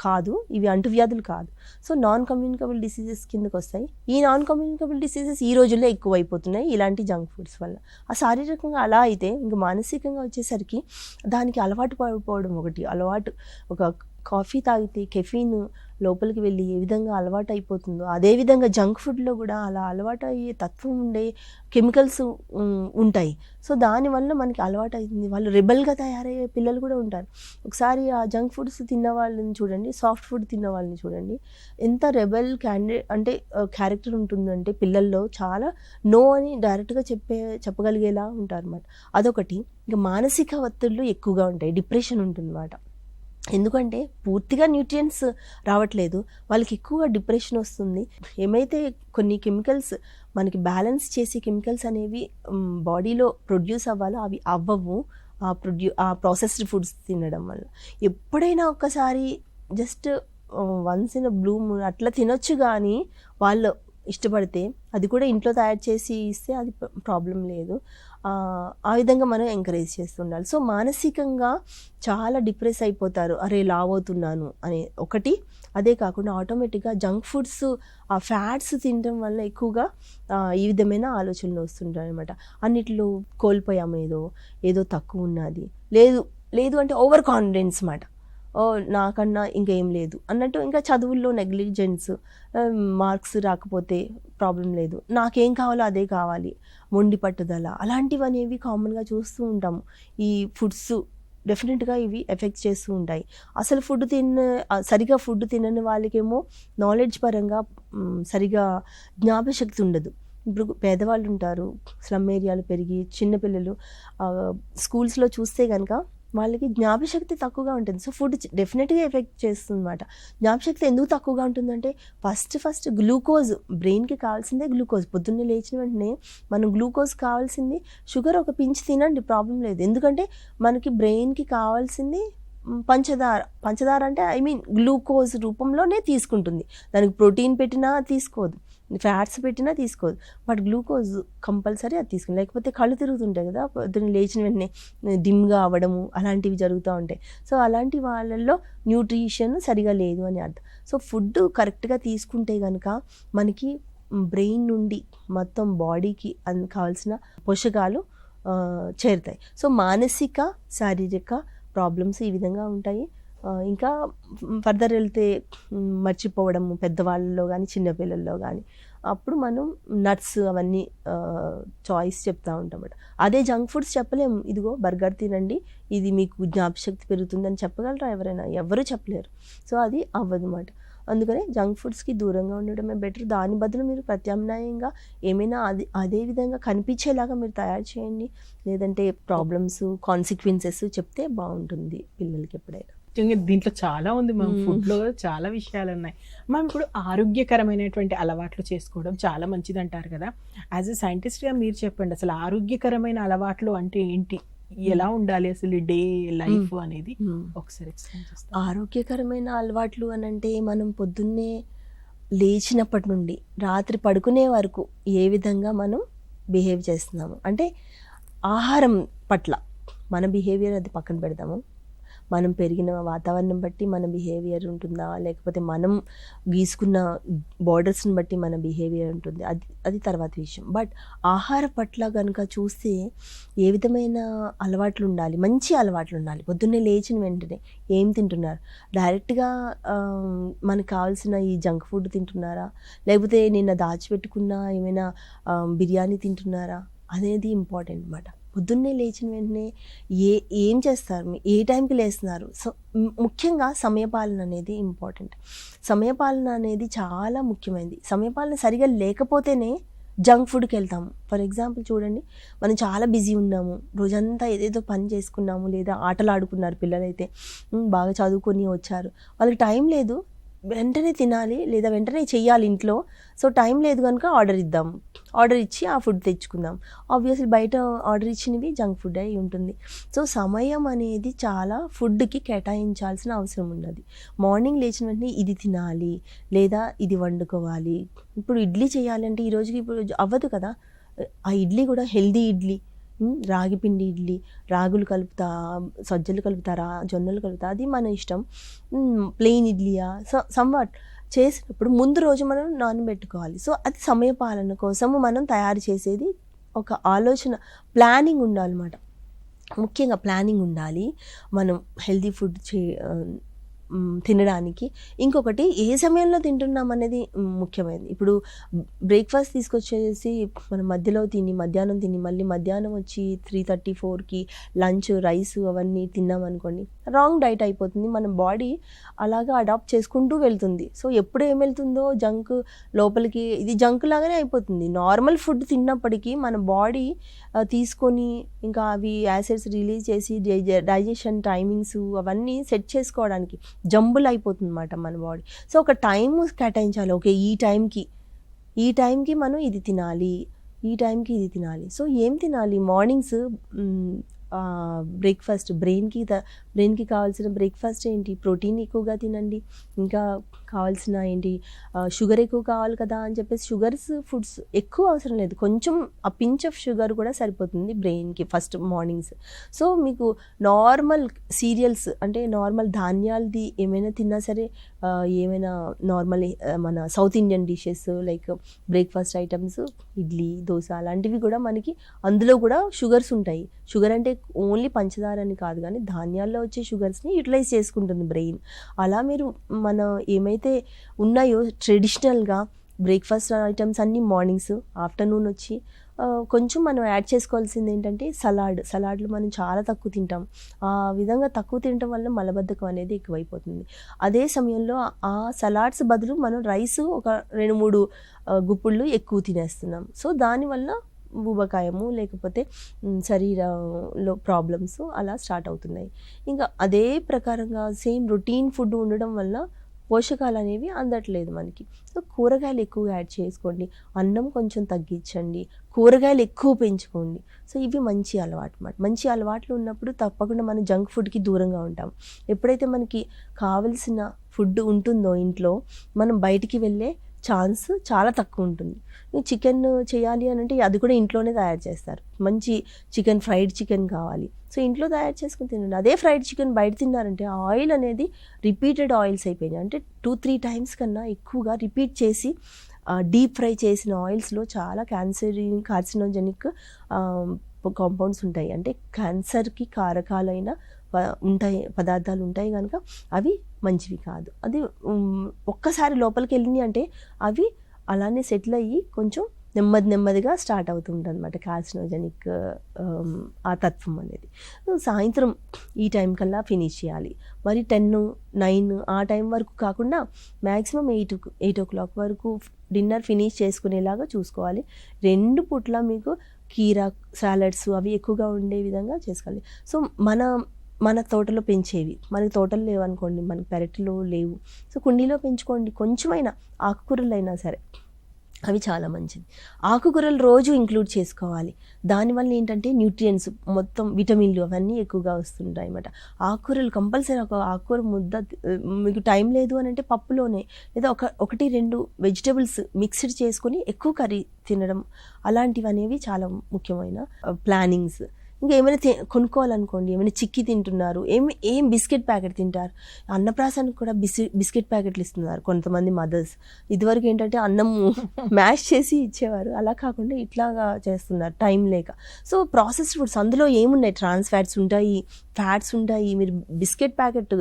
కాదు, ఇవి అంటువ్యాధులు కాదు. సో నాన్ కమ్యూనికబుల్ డిసీజెస్ కిందకు వస్తాయి. ఈ నాన్ కమ్యూనికబుల్ డిసీజెస్ ఈ రోజుల్లో ఎక్కువ అయిపోతున్నాయి ఇలాంటి జంక్ ఫుడ్స్ వల్ల. ఆ శారీరకంగా అలా అయితే ఇంకా మానసికంగా వచ్చేసరికి దానికి అలవాటు పడిపోవడం ఒకటి. ఒక కాఫీ తాగితే కెఫీన్ లోపలికి వెళ్ళి ఏ విధంగా అలవాటు అయిపోతుందో అదేవిధంగా జంక్ ఫుడ్లో కూడా అలా అలవాటు అయ్యే తత్వం ఉండే కెమికల్స్ ఉంటాయి. సో దానివల్ల మనకి అలవాటు అవుతుంది. వాళ్ళు రెబల్గా తయారయ్యే పిల్లలు కూడా ఉంటారు. ఒకసారి ఆ జంక్ ఫుడ్స్ తిన్న వాళ్ళని చూడండి, సాఫ్ట్ ఫుడ్ తిన్న వాళ్ళని చూడండి, ఎంత రెబల్ క్యారెక్టర్ ఉంటుందంటే పిల్లల్లో చాలా నో అని డైరెక్ట్గా చెప్పగలిగేలా ఉంటారు అన్నమాట. అదొకటి. ఇంకా మానసిక ఒత్తిళ్ళు ఎక్కువగా ఉంటాయి, డిప్రెషన్ ఉంటుందన్నమాట. ఎందుకంటే పూర్తిగా న్యూట్రియంట్స్ రావట్లేదు, వాళ్ళకి ఎక్కువగా డిప్రెషన్ వస్తుంది. ఏమైతే కొన్ని కెమికల్స్ మనకి బ్యాలెన్స్ చేసే కెమికల్స్ అనేవి బాడీలో ప్రొడ్యూస్ అవ్వాలో అవి అవ్వవు ఆ ప్రాసెస్డ్ ఫుడ్స్ తినడం వల్ల. ఎప్పుడైనా ఒక్కసారి just once in blue moon అట్లా తినొచ్చు, కానీ వాళ్ళు ఇష్టపడితే అది కూడా ఇంట్లో తయారు చేసి ఇస్తే అది ప్రాబ్లం లేదు. ఆ విధంగా మనం ఎంకరేజ్ చేస్తుండాలి. సో మానసికంగా చాలా డిప్రెస్ అయిపోతారు, అరే లావ్ అవుతున్నాను అనే ఒకటి. అదే కాకుండా ఆటోమేటిక్గా జంక్ ఫుడ్స్, ఆ ఫ్యాట్స్ తినడం వల్ల ఎక్కువగా ఈ విధమైన ఆలోచనలు వస్తుంటాయి అనమాట. అన్నిట్లో కోల్పోయాము, ఏదో తక్కువ ఉన్నది, లేదు అంటే ఓవర్ కాన్ఫిడెన్స్ మాట. నాకన్నా ఇంకేం లేదు అన్నట్టు. ఇంకా చదువుల్లో నెగ్లిజెన్స్, మార్క్స్ రాకపోతే ప్రాబ్లం లేదు, నాకేం కావాలో అదే కావాలి, మొండి పట్టుదల, అలాంటివి అనేవి కామన్గా చూస్తూ ఉంటాము. ఈ ఫుడ్స్ డెఫినెట్గా ఇవి ఎఫెక్ట్ చేస్తూ ఉంటాయి. అసలు సరిగా ఫుడ్ తినని వాళ్ళకేమో నాలెడ్జ్ పరంగా సరిగా జ్ఞాపశక్తి ఉండదు. ఇప్పుడు పేదవాళ్ళు ఉంటారు, స్లమ్ ఏరియాలు పెరిగి చిన్నపిల్లలు స్కూల్స్లో చూస్తే కనుక వాళ్ళకి జ్ఞాపశక్తి తక్కువగా ఉంటుంది. సో ఫుడ్ డెఫినెట్గా ఎఫెక్ట్ చేస్తుంది అన్నమాట. జ్ఞాపశక్తి ఎందుకు తక్కువగా ఉంటుందంటే ఫస్ట్ గ్లూకోజ్, బ్రెయిన్కి కావాల్సిందే గ్లూకోజ్. పొద్దున్నే లేచిన వెంటనే మనం గ్లూకోజ్ కావాల్సింది, షుగర్ ఒక పించ్ తినండి ప్రాబ్లం లేదు. ఎందుకంటే మనకి బ్రెయిన్కి కావాల్సింది పంచదార అంటే గ్లూకోజ్ రూపంలోనే తీసుకుంటుంది. దానికి ప్రోటీన్ పెట్టినా తీసుకోదు, ఫ్యాట్స్ పెట్టినా తీసుకోదు, బట్ గ్లూకోజ్ కంపల్సరీ అది తీసుకుంది. లేకపోతే కళ్ళు తిరుగుతుంటాయి కదా, పొద్దున్న లేచిన వెంటనే డిమ్గా అవ్వడము అలాంటివి జరుగుతూ ఉంటాయి. సో అలాంటి వాళ్ళల్లో న్యూట్రిషన్ సరిగా లేదు అని అర్థం. సో ఫుడ్ కరెక్ట్గా తీసుకుంటే కనుక మనకి బ్రెయిన్ నుండి మొత్తం బాడీకి కావాల్సిన పోషకాలు చేరుతాయి. సో మానసిక శారీరక ప్రాబ్లమ్స్ ఈ విధంగా ఉంటాయి. ఇంకా ఫర్దర్ వెళ్తే మర్చిపోవడము పెద్దవాళ్ళలో కానీ చిన్నపిల్లల్లో కానీ, అప్పుడు మనం నట్స్ అవన్నీ చాయిస్ చెప్తూ ఉంటాం అన్నమాట. అదే జంక్ ఫుడ్స్ చెప్పలేము, ఇదిగో బర్గర్ తినండి ఇది మీకు జ్ఞాపశక్తి పెరుగుతుందని చెప్పగలరా ఎవరైనా? ఎవరు చెప్పలేరు. సో అది అవ్వదు అన్నమాట. అందుకనే జంక్ ఫుడ్స్కి దూరంగా ఉండడమే బెటర్. దాని బదులు మీరు ప్రత్యామ్నాయంగా ఏమైనా అదే విధంగా కనిపించేలాగా మీరు తయారు చేయండి. లేదంటే ప్రాబ్లమ్స్, కాన్సిక్వెన్సెస్ చెప్తే బాగుంటుంది పిల్లలకి ఎప్పుడైనా. దీంట్లో చాలా ఉంది మ్యామ్, ఫుడ్లో చాలా విషయాలు ఉన్నాయి మ్యామ్. ఇప్పుడు ఆరోగ్యకరమైనటువంటి అలవాట్లు చేసుకోవడం చాలా మంచిది అంటారు కదా. యాజ్ ఎ సైంటిస్ట్గా మీరు చెప్పండి, అసలు ఆరోగ్యకరమైన అలవాట్లు అంటే ఏంటి, ఎలా ఉండాలి అసలు డే లైఫ్ అనేది ఒకసారి ఎక్స్ప్లెయిన్ చేస్తాను. ఆరోగ్యకరమైన అలవాట్లు అని అంటే మనం పొద్దున్నే లేచినప్పటి నుండి రాత్రి పడుకునే వరకు ఏ విధంగా మనం బిహేవ్ చేస్తున్నాము అంటే ఆహారం పట్ల మన బిహేవియర్ అది పక్కన పెడదాము. మనం పెరిగిన వాతావరణం బట్టి మన బిహేవియర్ ఉంటుందా, లేకపోతే మనం గీసుకున్న బార్డర్స్ని బట్టి మన బిహేవియర్ ఉంటుంది, అది తర్వాత విషయం. బట్ ఆహార పట్ల కనుక చూస్తే ఏ విధమైన అలవాట్లు ఉండాలి, మంచి అలవాట్లు ఉండాలి. పొద్దున్నే లేచిన వెంటనే ఏం తింటున్నారు, డైరెక్ట్గా మనకు కావాల్సిన ఈ జంక్ ఫుడ్ తింటున్నారా, లేకపోతే నిన్న దాచిపెట్టుకున్న ఏమైనా బిర్యానీ తింటున్నారా అనేది ఇంపార్టెంట్ అన్నమాట. పొద్దున్నే లేచిన వెంటనే ఏం చేస్తారు, ఏ టైంకి లేస్తున్నారు. సో ముఖ్యంగా సమయపాలన అనేది ఇంపార్టెంట్. సమయపాలన అనేది చాలా ముఖ్యమైనది. సమయపాలన సరిగా లేకపోతేనే జంక్ ఫుడ్కి వెళ్తాము. ఫర్ ఎగ్జాంపుల్ చూడండి, మనం చాలా బిజీ ఉన్నాము, రోజంతా ఏదేదో పని చేసుకున్నాము, లేదా ఆటలు ఆడుకున్నారు పిల్లలైతే, బాగా చదువుకొని వచ్చారు, వాళ్ళకి టైం లేదు, వెంటనే తినాలి లేదా వెంటనే చెయ్యాలి ఇంట్లో. సో టైం లేదు కనుక ఆర్డర్ ఇద్దాం, ఆర్డర్ ఇచ్చి ఆ ఫుడ్ తెచ్చుకుందాం. ఆబ్వియస్లీ బయట ఆర్డర్ ఇచ్చినవి జంక్ ఫుడ్ అయి ఉంటుంది. సో సమయం అనేది చాలా ఫుడ్కి కేటాయించాల్సిన అవసరం ఉన్నది. మార్నింగ్ లేచిన వెంటనే ఇది తినాలి లేదా ఇది వండుకోవాలి. ఇప్పుడు ఇడ్లీ చేయాలంటే ఈరోజుకి ఇప్పుడు అవ్వదు కదా, ఆ ఇడ్లీ కూడా హెల్దీ ఇడ్లీ, రాగి పిండి ఇడ్లీ, రాగులు కలుపుతా, సజ్జలు కలుపుతారా, జొన్నలు కలుపుతా, అది మన ఇష్టం. ప్లెయిన్ ఇడ్లీయా, సమ్వాట్ చేసినప్పుడు ముందు రోజు మనం నానబెట్టుకోవాలి. సో అది సమయపాలన కోసము మనం తయారు చేసేది ఒక ఆలోచన, ప్లానింగ్ ఉండాలన్నమాట. ముఖ్యంగా ప్లానింగ్ ఉండాలి మనం హెల్దీ ఫుడ్ తినడానికి. ఇంకొకటి ఏ సమయంలో తింటున్నాం అనేది ముఖ్యమైనది. ఇప్పుడు బ్రేక్ఫాస్ట్ తీసుకొచ్చేసి మనం మధ్యాహ్నం తిని మళ్ళీ మధ్యాహ్నం వచ్చి 3:30-4కి లంచ్, రైస్ అవన్నీ తిన్నాం అనుకోండి, రాంగ్ డైట్ అయిపోతుంది. మన బాడీ అలాగా అడాప్ట్ చేసుకుంటూ వెళ్తుంది. సో ఎప్పుడు ఏం వెళ్తుందో జంక్ లోపలికి, ఇది జంక్ లాగానే అయిపోతుంది. నార్మల్ ఫుడ్ తిన్నప్పటికీ మన బాడీ తీసుకొని ఇంకా అవి యాసిడ్స్ రిలీజ్ చేసి డైజెషన్ టైమింగ్స్ అవన్నీ సెట్ చేసుకోవడానికి జంబుల్ అయిపోతుంది అన్నమాట మన బాడీ. సో ఒక టైం కేటాయించాలి. ఓకే, ఈ టైంకి మనం ఇది తినాలి, ఈ టైంకి ఇది తినాలి. సో ఏం తినాలి, మార్నింగ్స్ బ్రేక్ఫాస్ట్, బ్రెయిన్కి కావాల్సిన బ్రేక్ఫాస్ట్ ఏంటి, ప్రోటీన్ ఎక్కువగా తినండి. ఇంకా కావాల్సిన ఏంటి, షుగర్ ఎక్కువ కావాలి కదా అని చెప్పేసి షుగర్స్ ఫుడ్స్ ఎక్కువ అవసరం లేదు, కొంచెం ఆ పించ్ ఆఫ్ షుగర్ కూడా సరిపోతుంది బ్రెయిన్కి ఫస్ట్ మార్నింగ్స్. సో మీకు నార్మల్ సీరియల్స్ అంటే నార్మల్ ధాన్యాలది ఏమైనా తిన్నా సరే, ఏమైనా నార్మల్ మన south Indian dishes like breakfast items, idli, dosa అలాంటివి కూడా మనకి అందులో కూడా షుగర్స్ ఉంటాయి. షుగర్ అంటే ఓన్లీ పంచదార అని కాదు, కానీ ధాన్యాల్లో వచ్చే షుగర్స్ని యూటిలైజ్ చేసుకుంటుంది బ్రెయిన్. అలా మీరు మన ఏమైతే ఉన్నాయో ట్రెడిషనల్గా బ్రేక్ఫాస్ట్ ఐటమ్స్ అన్నీ మార్నింగ్స్, ఆఫ్టర్నూన్ వచ్చి కొంచెం మనం యాడ్ చేసుకోవాల్సింది ఏంటంటే సలాడ్లు మనం చాలా తక్కువ తింటాం. ఆ విధంగా తక్కువ తినటం వల్ల మలబద్ధకం అనేది ఎక్కువైపోతుంది. అదే సమయంలో ఆ సలాడ్స్ బదులు మనం రైస్ ఒక 2-3 గుప్పుళ్ళు ఎక్కువ తినేస్తున్నాం. సో దానివల్ల ఊబకాయము లేకపోతే శరీరంలో ప్రాబ్లమ్స్ అలా స్టార్ట్ అవుతున్నాయి. ఇంకా అదే ప్రకారంగా సేమ్ రొటీన్ ఫుడ్ ఉండడం వల్ల పోషకాలు అనేవి అందట్లేదు మనకి. సో కూరగాయలు ఎక్కువ యాడ్ చేసుకోండి, అన్నం కొంచెం తగ్గించండి, కూరగాయలు ఎక్కువ పెంచుకోండి. సో ఇవి మంచి అలవాటు అన్నమాట. మంచి అలవాట్లు ఉన్నప్పుడు తప్పకుండా మనం జంక్ ఫుడ్కి దూరంగా ఉంటాం. ఎప్పుడైతే మనకి కావలసిన ఫుడ్ ఉంటుందో ఇంట్లో, మనం బయటికి వెళ్ళే ఛాన్స్ చాలా తక్కువ ఉంటుంది. చికెన్ చేయాలి అని అంటే అది కూడా ఇంట్లోనే తయారు చేస్తారు. మంచి చికెన్, ఫ్రైడ్ చికెన్ కావాలి, సో ఇంట్లో తయారు చేసుకుని తినండి. అదే ఫ్రైడ్ చికెన్ బయట తిన్నారంటే ఆయిల్ అనేది రిపీటెడ్ ఆయిల్స్ అయిపోయినాయి. అంటే 2-3 టైమ్స్ కన్నా ఎక్కువగా రిపీట్ చేసి డీప్ ఫ్రై చేసిన ఆయిల్స్లో చాలా కార్సినోజెనిక్ కాంపౌండ్స్ ఉంటాయి. అంటే క్యాన్సర్కి కారకాలైన పదార్థాలు ఉంటాయి కనుక అవి మంచివి కాదు. అది ఒక్కసారి లోపలికి వెళ్ళినాయి అంటే అవి అలానే సెటిల్ అయ్యి కొంచెం నెమ్మదిగా స్టార్ట్ అవుతుంటుంది అనమాట కార్సినోజెనిక్ ఆ తత్వం అనేది. సాయంత్రం ఈ టైం కల్లా ఫినిష్ చేయాలి. మరి 10-9 ఆ టైం వరకు కాకుండా మ్యాక్సిమం 8 వరకు డిన్నర్ ఫినిష్ చేసుకునేలాగా చూసుకోవాలి. 2 పూట్ల మీకు కీరా, సాలడ్స్ అవి ఎక్కువగా ఉండే విధంగా చేసుకోవాలి. సో మన తోటలో పెంచేవి, మనకి తోటలు లేవు అనుకోండి, మనకి పెరట్లో లేవు, సో కుండీలో పెంచుకోండి. కొంచెమైనా ఆకుకూరలు అయినా సరే అవి చాలా మంచిది. ఆకుకూరలు రోజు ఇంక్లూడ్ చేసుకోవాలి. దానివల్ల ఏంటంటే న్యూట్రియంట్స్ మొత్తం విటమిన్లు అవన్నీ ఎక్కువగా వస్తుంటాయి అన్నమాట. ఆకుకూరలు కంపల్సరీ, ఒక ఆకుకూర ముద్ద మీకు టైం లేదు అని అంటే పప్పులోనే లేదా 1-2 వెజిటబుల్స్ మిక్స్డ్ చేసుకొని ఎక్కువ కర్రీ తినడం, అలాంటివి అనేవి చాలా ముఖ్యమైన ప్లానింగ్స్. ఇంకా ఏమైనా కొనుక్కోవాలనుకోండి, ఏమైనా చిక్కి తింటున్నారు, ఏం బిస్కెట్ ప్యాకెట్ తింటారు. అన్నప్రాసానికి కూడా బిస్కెట్ ప్యాకెట్లు ఇస్తున్నారు కొంతమంది మదర్స్. ఇదివరకు ఏంటంటే అన్నం మ్యాష్ చేసి ఇచ్చేవారు, అలా కాకుండా ఇట్లాగా చేస్తున్నారు టైం లేక. సో ప్రాసెస్డ్ ఫుడ్స్ అందులో ఏమున్నాయి, ట్రాన్స్ ఫ్యాట్స్ ఉంటాయి, ఫ్యాట్స్ ఉంటాయి. మీరు బిస్కెట్ ప్యాకెట్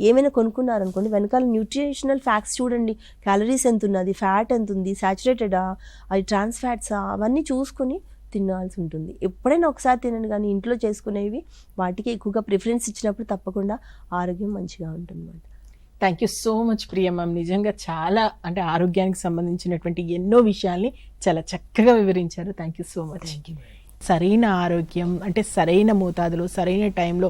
ఏమైనా కొనుక్కున్నారనుకోండి, వెనకాల న్యూట్రిషనల్ ఫ్యాక్ట్స్ చూడండి, క్యాలరీస్ ఎంత ఉన్నది, ఫ్యాట్ ఎంత ఉంది, సాచురేటెడా, అది ట్రాన్స్ ఫ్యాట్సా, అవన్నీ చూసుకొని తినాల్సి ఉంటుంది. ఎప్పుడైనా ఒకసారి తినండి, కానీ ఇంట్లో చేసుకునేవి వాటికి ఎక్కువగా ప్రిఫరెన్స్ ఇచ్చినప్పుడు తప్పకుండా ఆరోగ్యం మంచిగా ఉంటుంది. Thank you so much Priya ma'am. నిజంగా చాలా అంటే ఆరోగ్యానికి సంబంధించినటువంటి ఎన్నో విషయాల్ని చాలా చక్కగా వివరించారు. Thank you so much. సరైన ఆరోగ్యం అంటే సరైన మోతాదులో సరైన టైంలో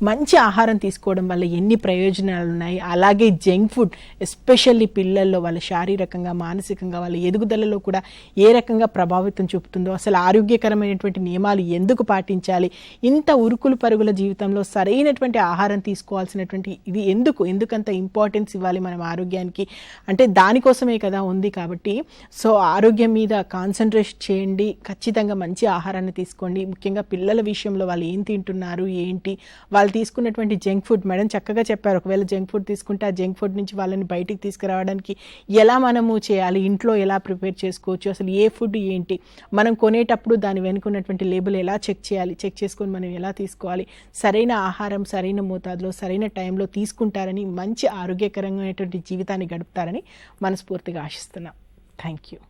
మంచి ఆహారం తీసుకోవడం వల్ల ఎన్ని ప్రయోజనాలు ఉన్నాయి, అలాగే జంక్ ఫుడ్ ఎస్పెషల్లీ పిల్లల్లో వాళ్ళ శారీరకంగా మానసికంగా వాళ్ళ ఎదుగుదలలో కూడా ఏ రకంగా ప్రభావితం చూపుతుందో, అసలు ఆరోగ్యకరమైనటువంటి నియమాలు ఎందుకు పాటించాలి, ఇంత ఉరుకులు పరుగుల జీవితంలో సరైనటువంటి ఆహారం తీసుకోవాల్సినటువంటి ఇది ఎందుకంత ఇంపార్టెన్స్ ఇవ్వాలి మనం ఆరోగ్యానికి అంటే దానికోసమే కదా ఉంది. కాబట్టి సో ఆరోగ్యం మీద కాన్సన్ట్రేట్ చేయండి, ఖచ్చితంగా మంచి ఆహారాన్ని తీసుకోండి. ముఖ్యంగా పిల్లల విషయంలో వాళ్ళు ఏం తింటున్నారు ఏంటి, వాళ్ళు తీసుకున్నటువంటి జంక్ ఫుడ్ మేడం చక్కగా చెప్పారు. ఒకవేళ జంక్ ఫుడ్ తీసుకుంటే ఆ జంక్ ఫుడ్ నుంచి వాళ్ళని బయటికి తీసుకురావడానికి ఎలా మనము చేయాలి, ఇంట్లో ఎలా ప్రిపేర్ చేసుకోవచ్చు, అసలు ఏ ఫుడ్ ఏంటి, మనం కొనేటప్పుడు దాని వెనుకున్నటువంటి లేబుల్ ఎలా చెక్ చేయాలి, చెక్ చేసుకొని మనం ఎలా తీసుకోవాలి, సరైన ఆహారం సరైన మోతాదులో సరైన టైంలో తీసుకుంటారని, మంచి ఆరోగ్యకరమైనటువంటి జీవితాన్ని గడుపుతారని మనస్ఫూర్తిగా ఆశిస్తున్నాం. Thank you.